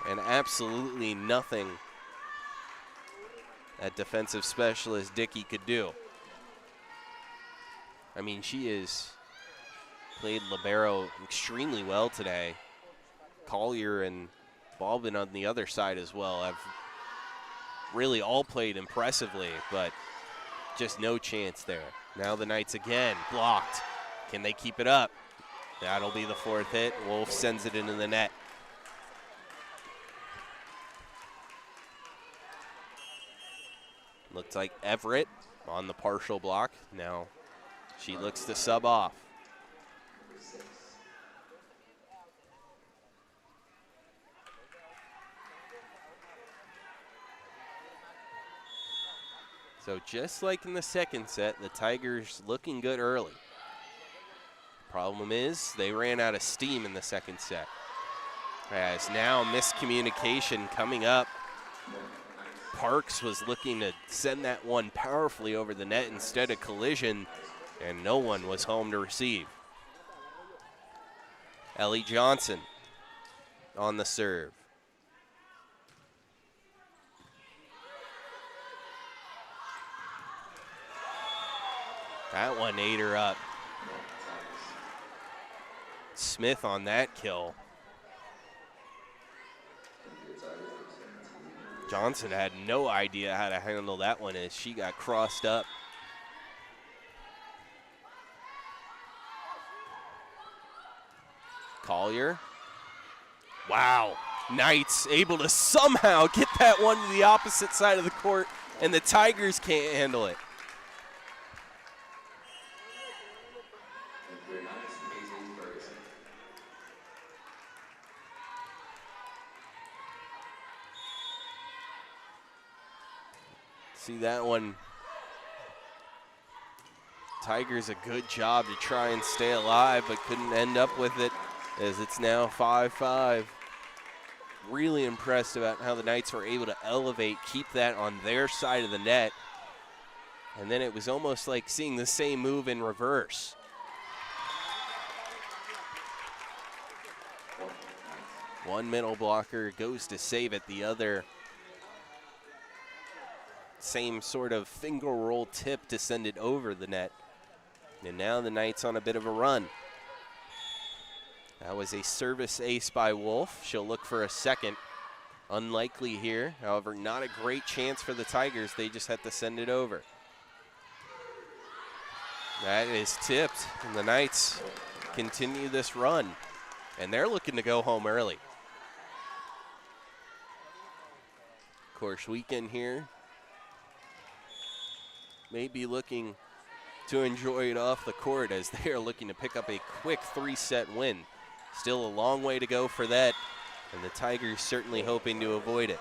and absolutely nothing that defensive specialist Dickey could do. I mean, she has played libero extremely well today. Collier and Baldwin on the other side as well have really all played impressively, but just no chance there. Now the Knights again blocked. Can they keep it up? That'll be the 4th hit. Wolf sends it into the net. Looks like Everett on the partial block. Now she looks to sub off. So just like in the second set, the Tigers looking good early. Problem is, they ran out of steam in the second set. As now miscommunication coming up. Parks was looking to send that one powerfully over the net instead of collision, and no one was home to receive. Ellie Johnson on the serve. That one ate her up. Smith on that kill. Johnson had no idea how to handle that one as she got crossed up. Collier. Wow. Knights able to somehow get that one to the opposite side of the court, and the Tigers can't handle it. See that one. Tigers a good job to try and stay alive, but couldn't end up with it as it's now 5-5. really impressed about how the Knights were able to elevate, keep that on their side of the net. And then it was almost like seeing the same move in reverse. One middle blocker goes to save it, the other same sort of finger roll tip to send it over the net. And now the Knights on a bit of a run. That was a service ace by Wolf. She'll look for a second. Unlikely here, however, not a great chance for the Tigers. They just had to send it over. That is tipped, and the Knights continue this run. And they're looking to go home early. Of course, Weekend here may be looking to enjoy it off the court as they are looking to pick up a quick 3-set win. Still a long way to go for that, and the Tigers certainly hoping to avoid it.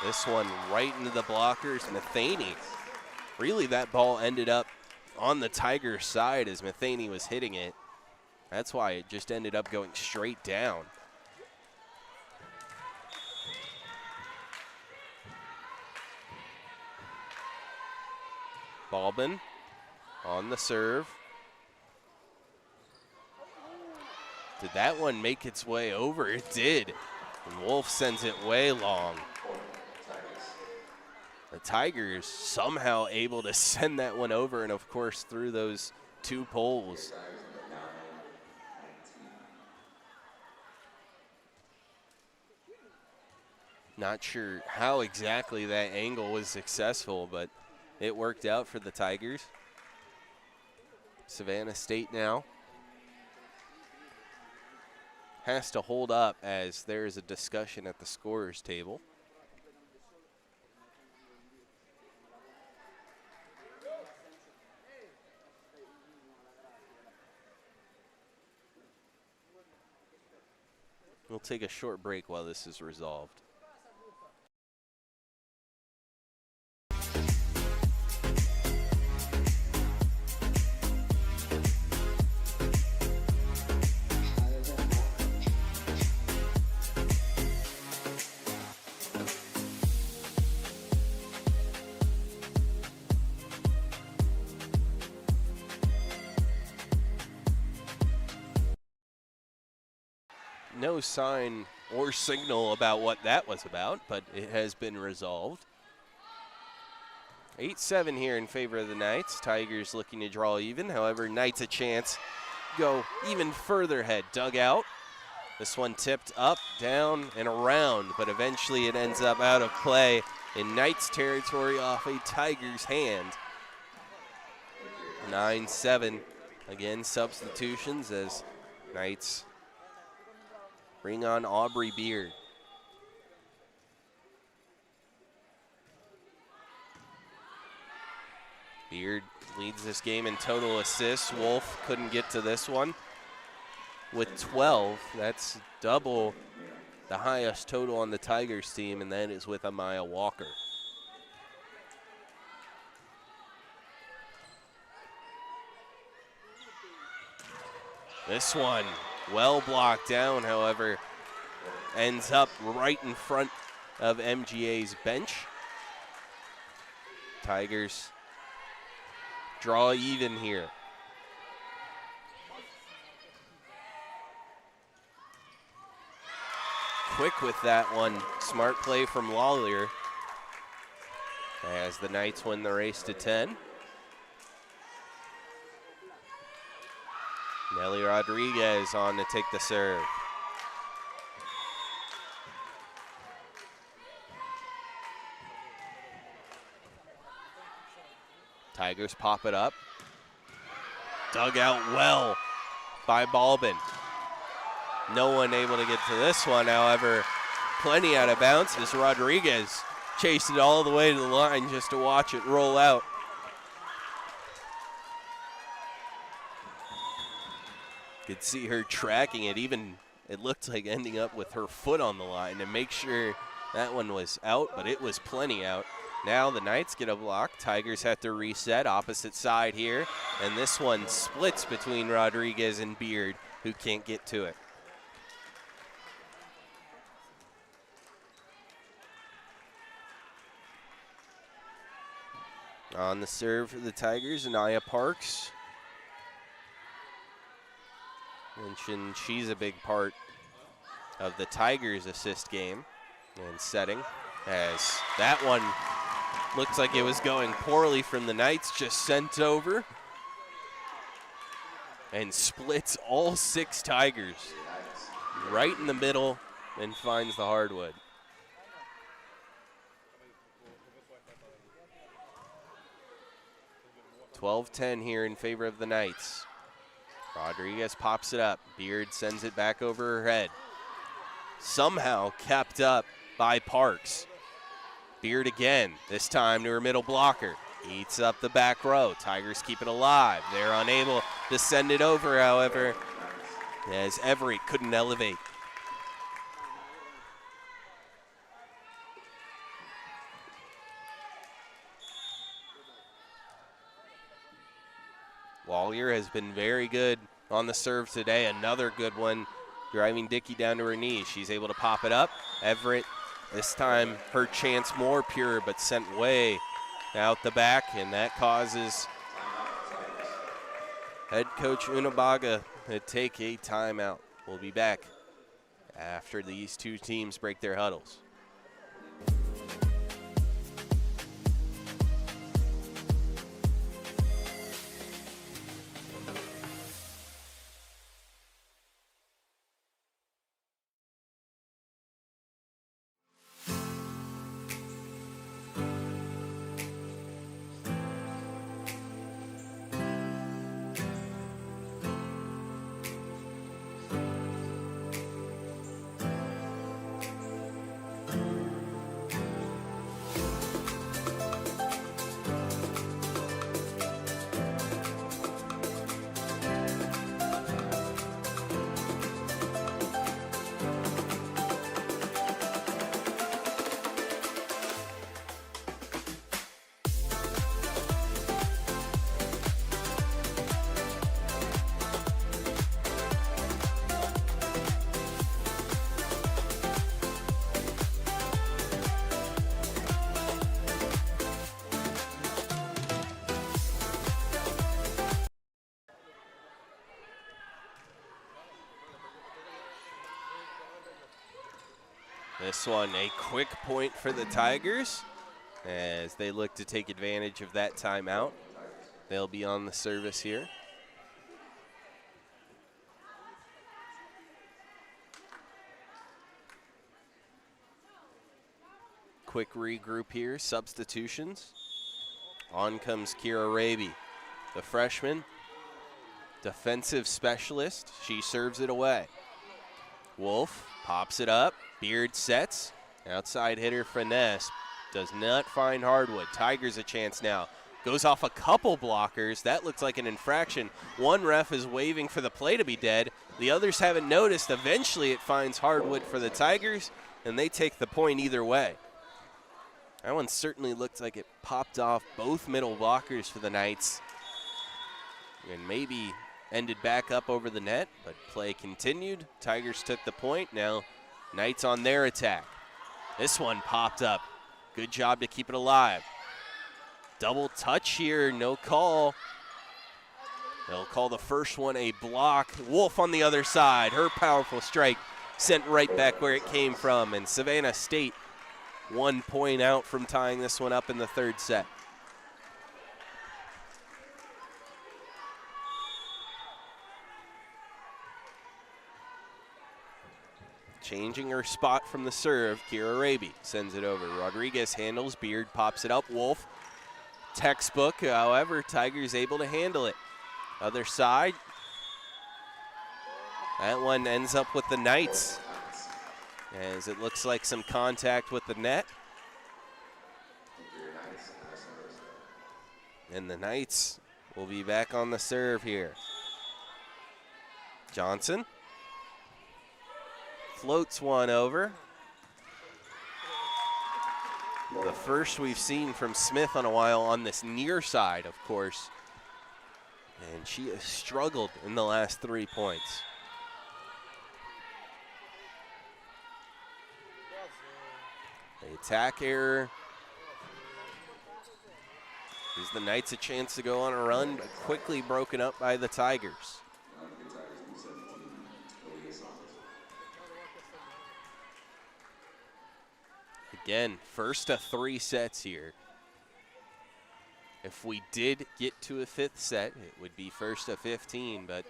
This one right into the blockers. Matheny. Really, that ball ended up on the Tigers' side as Matheny was hitting it. That's why it just ended up going straight down. Balbin on the serve. Did that one make its way over? It did. And Wolf sends it way long. The Tigers somehow able to send that one over, and of course through those two poles. Not sure how exactly that angle was successful, but it worked out for the Tigers. Savannah State now has to hold up as there is a discussion at the scorer's table. We'll take a short break while this is resolved. No sign or signal about what that was about, but it has been resolved. 8-7 here in favor of the Knights. Tigers looking to draw even. However, Knights a chance go even further ahead. Dug out. This one tipped up, down, and around, but eventually it ends up out of play in Knights territory off a Tigers hand. 9-7. Again, substitutions as Knights bring on Aubrey Beard. Beard leads this game in total assists. Wolf couldn't get to this one with 12. That's double the highest total on the Tigers team, and that is with Amaya Walker. This one well blocked down, however, ends up right in front of MGA's bench. Tigers draw even here. Quick with that one. Smart play from Lawler as the Knights win the race to 10. Nelly Rodriguez on to take the serve. Tigers pop it up. Dug out well by Balbin. No one able to get to this one, however, plenty out of bounds as Rodriguez chased it all the way to the line just to watch it roll out. Could see her tracking it even it looked like ending up with her foot on the line to make sure that one was out, but it was plenty out. Now the Knights get a block. Tigers have to reset opposite side here, and this one splits between Rodriguez and Beard, who can't get to it. On the serve for the Tigers, Anaya Parks. Mentioned she's a big part of the Tigers assist game and setting, as that one looks like it was going poorly from the Knights, just sent over and splits all 6 Tigers right in the middle and finds the hardwood. (12-10) here in favor of the Knights. Rodriguez pops it up. Beard sends it back over her head. Somehow kept up by Parks. Beard again, this time to her middle blocker. Eats up the back row. Tigers keep it alive. They're unable to send it over, however, as Everett couldn't elevate. Wallier has been very good on the serve today. Another good one, driving Dickey down to her knees. She's able to pop it up. Everett, this time her chance more pure, but sent way out the back, and that causes head coach Unabaga to take a timeout. We'll be back after these two teams break their huddles. This one a quick point for the Tigers as they look to take advantage of that timeout. They'll be on the service here. Quick regroup here, substitutions. On comes Kira Raby, the freshman, defensive specialist. She serves it away. Wolf pops it up. Beard sets. Outside hitter finesse. Does not find hardwood. Tigers a chance now. Goes off a couple blockers. That looks like an infraction. One ref is waving for the play to be dead. The others haven't noticed. Eventually it finds hardwood for the Tigers, and they take the point either way. That one certainly looked like it popped off both middle blockers for the Knights, and maybe ended back up over the net, but play continued. Tigers took the point. Now Knights on their attack. This one popped up. Good job to keep it alive. Double touch here, no call. They'll call the first one a block. Wolf on the other side. Her powerful strike sent right back where it came from, and Savannah State 1 point out from tying this one up in the third set. Changing her spot from the serve, Kira Raby sends it over. Rodriguez handles, Beard pops it up. Wolf, textbook, however, Tigers able to handle it. Other side, that one ends up with the Knights, as it looks like some contact with the net. And the Knights will be back on the serve here. Johnson. floats one over. The first we've seen from Smith on a while on this near side, of course. And she has struggled in the last 3 points. The attack error gives the Knights a chance to go on a run, but quickly broken up by the Tigers. Again, first of 3 sets here. If we did get to a 5th set, it would be first of 15, but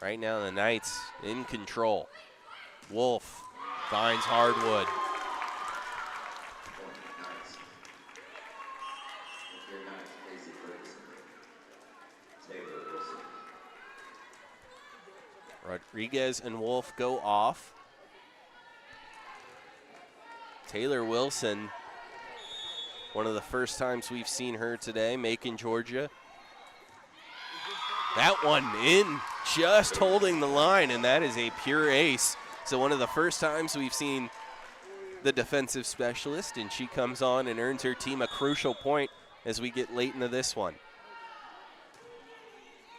right now the Knights in control. Wolf finds hardwood. Rodriguez and Wolf go off. Taylor Wilson, one of the first times we've seen her today, Macon, Georgia. That one in, just holding the line, and that is a pure ace. So one of the first times we've seen the defensive specialist, and she comes on and earns her team a crucial point as we get late into this one.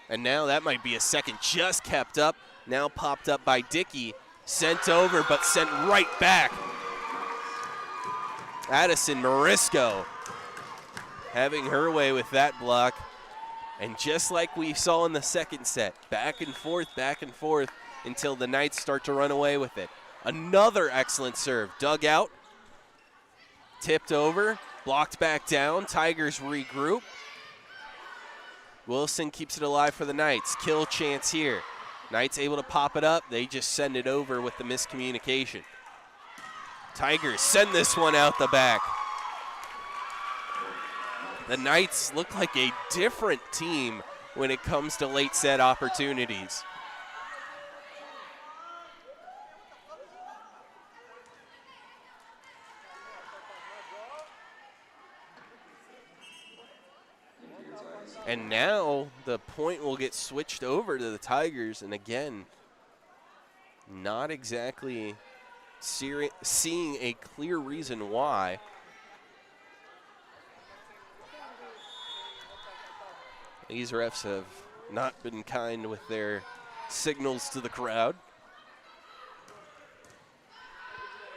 And now that might be a second, just kept up, now popped up by Dickey, sent over, but sent right back. Addison Morisco having her way with that block. And just like we saw in the second set, back and forth until the Knights start to run away with it. Another excellent serve, dug out, tipped over, blocked back down, Tigers regroup. Wilson keeps it alive for the Knights, kill chance here. Knights able to pop it up, they just send it over with the miscommunication. Tigers send this one out the back. The Knights look like a different team when it comes to late set opportunities. And now the point will get switched over to the Tigers, and again, not exactly seeing a clear reason why. These refs have not been kind with their signals to the crowd.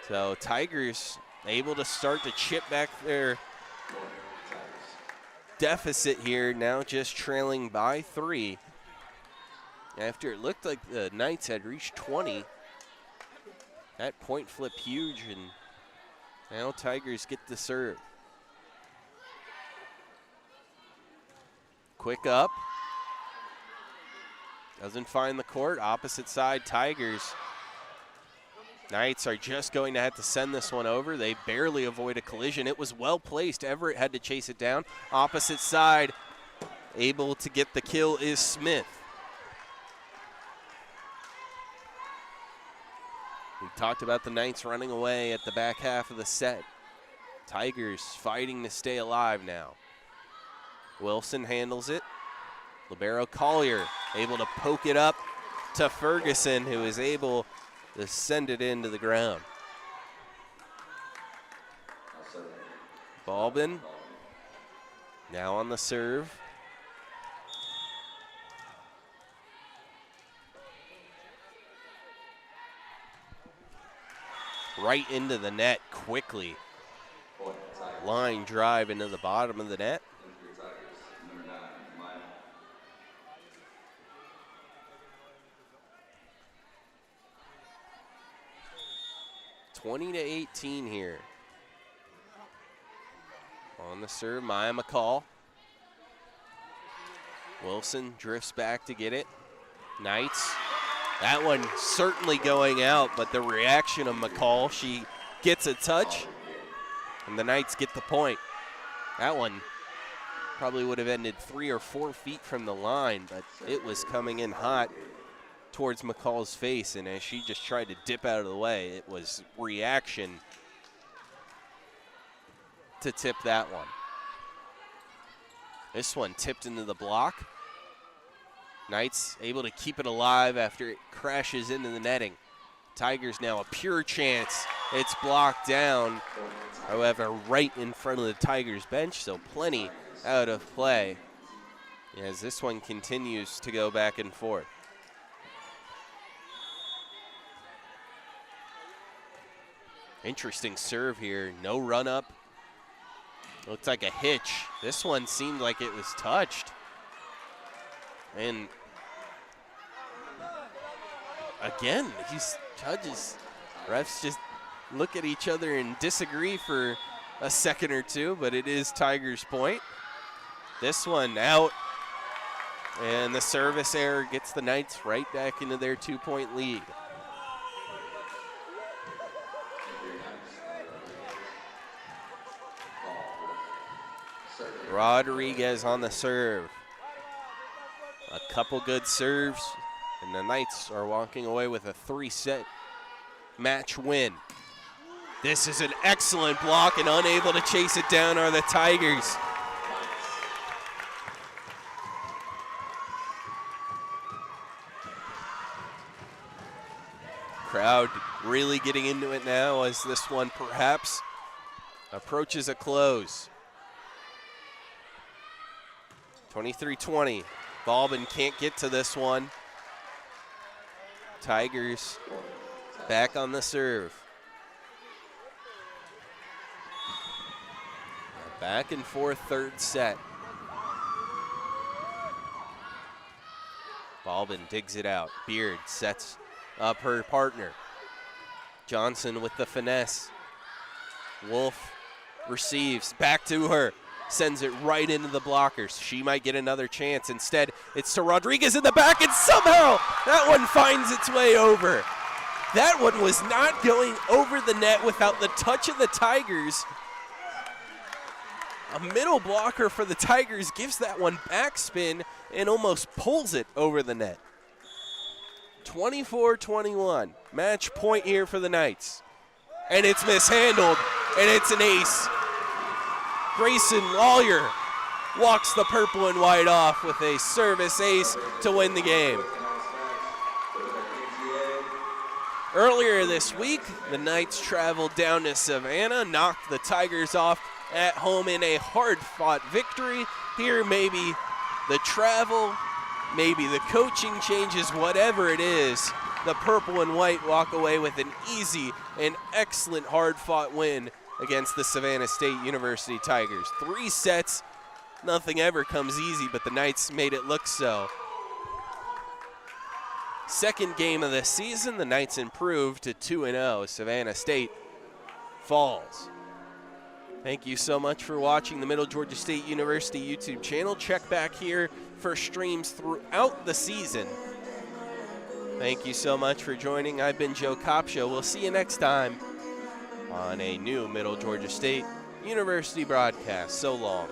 So Tigers able to start to chip back their deficit here, now just trailing by 3. After it looked like the Knights had reached 20. That point flip huge, and now Tigers get the serve. Quick up. Doesn't find the court. Opposite side, Tigers. Knights are just going to have to send this one over. They barely avoid a collision. It was well placed. Everett had to chase it down. Opposite side, able to get the kill is Smith. We talked about the Knights running away at the back half of the set. Tigers fighting to stay alive now. Wilson handles it. Libero Collier able to poke it up to Ferguson, who is able to send it into the ground. Balbin now on the serve. Right into the net quickly. Line drive into the bottom of the net. 20-18 here. On the serve, Maya McCall. Wilson drifts back to get it. Knights. That one certainly going out, but the reaction of McCall, she gets a touch, and the Knights get the point. That one probably would have ended 3 or 4 feet from the line, but it was coming in hot towards McCall's face, and as she just tried to dip out of the way, it was reaction to tip that one. This one tipped into the block. Knights able to keep it alive after it crashes into the netting. Tigers now a pure chance. It's blocked down, however, right in front of the Tigers bench, so plenty out of play as this one continues to go back and forth. Interesting serve here, no run up. Looks like a hitch. This one seemed like it was touched. And again, these judges, refs just look at each other and disagree for a second or two, but it is Tigers' point. This one out, and the service error gets the Knights right back into their 2-point lead. Rodriguez on the serve. A couple good serves, and the Knights are walking away with a 3-set match win. This is an excellent block, and unable to chase it down are the Tigers. Crowd really getting into it now as this one perhaps approaches a close. 23-20. Baldwin can't get to this one. Tigers back on the serve. Back and forth third set. Baldwin digs it out. Beard sets up her partner. Johnson with the finesse. Wolf receives, back to her. Sends it right into the blockers. She might get another chance. Instead, it's to Rodriguez in the back, and somehow that one finds its way over. That one was not going over the net without the touch of the Tigers. A middle blocker for the Tigers gives that one backspin and almost pulls it over the net. 24-21. Match point here for the Knights. And it's mishandled, and it's an ace. Grayson Lawyer walks the purple and white off with a service ace to win the game. Earlier this week, the Knights traveled down to Savannah, knocked the Tigers off at home in a hard-fought victory. Here, maybe the travel, maybe the coaching changes, whatever it is, the purple and white walk away with an easy and excellent hard-fought win against the Savannah State University Tigers. 3 sets, nothing ever comes easy, but the Knights made it look so. Second game of the season, the Knights improved to 2-0. Savannah State falls. Thank you so much for watching the Middle Georgia State University YouTube channel. Check back here for streams throughout the season. Thank you so much for joining. I've been Joe Kopsho. We'll see you next time on a new Middle Georgia State University broadcast. So long.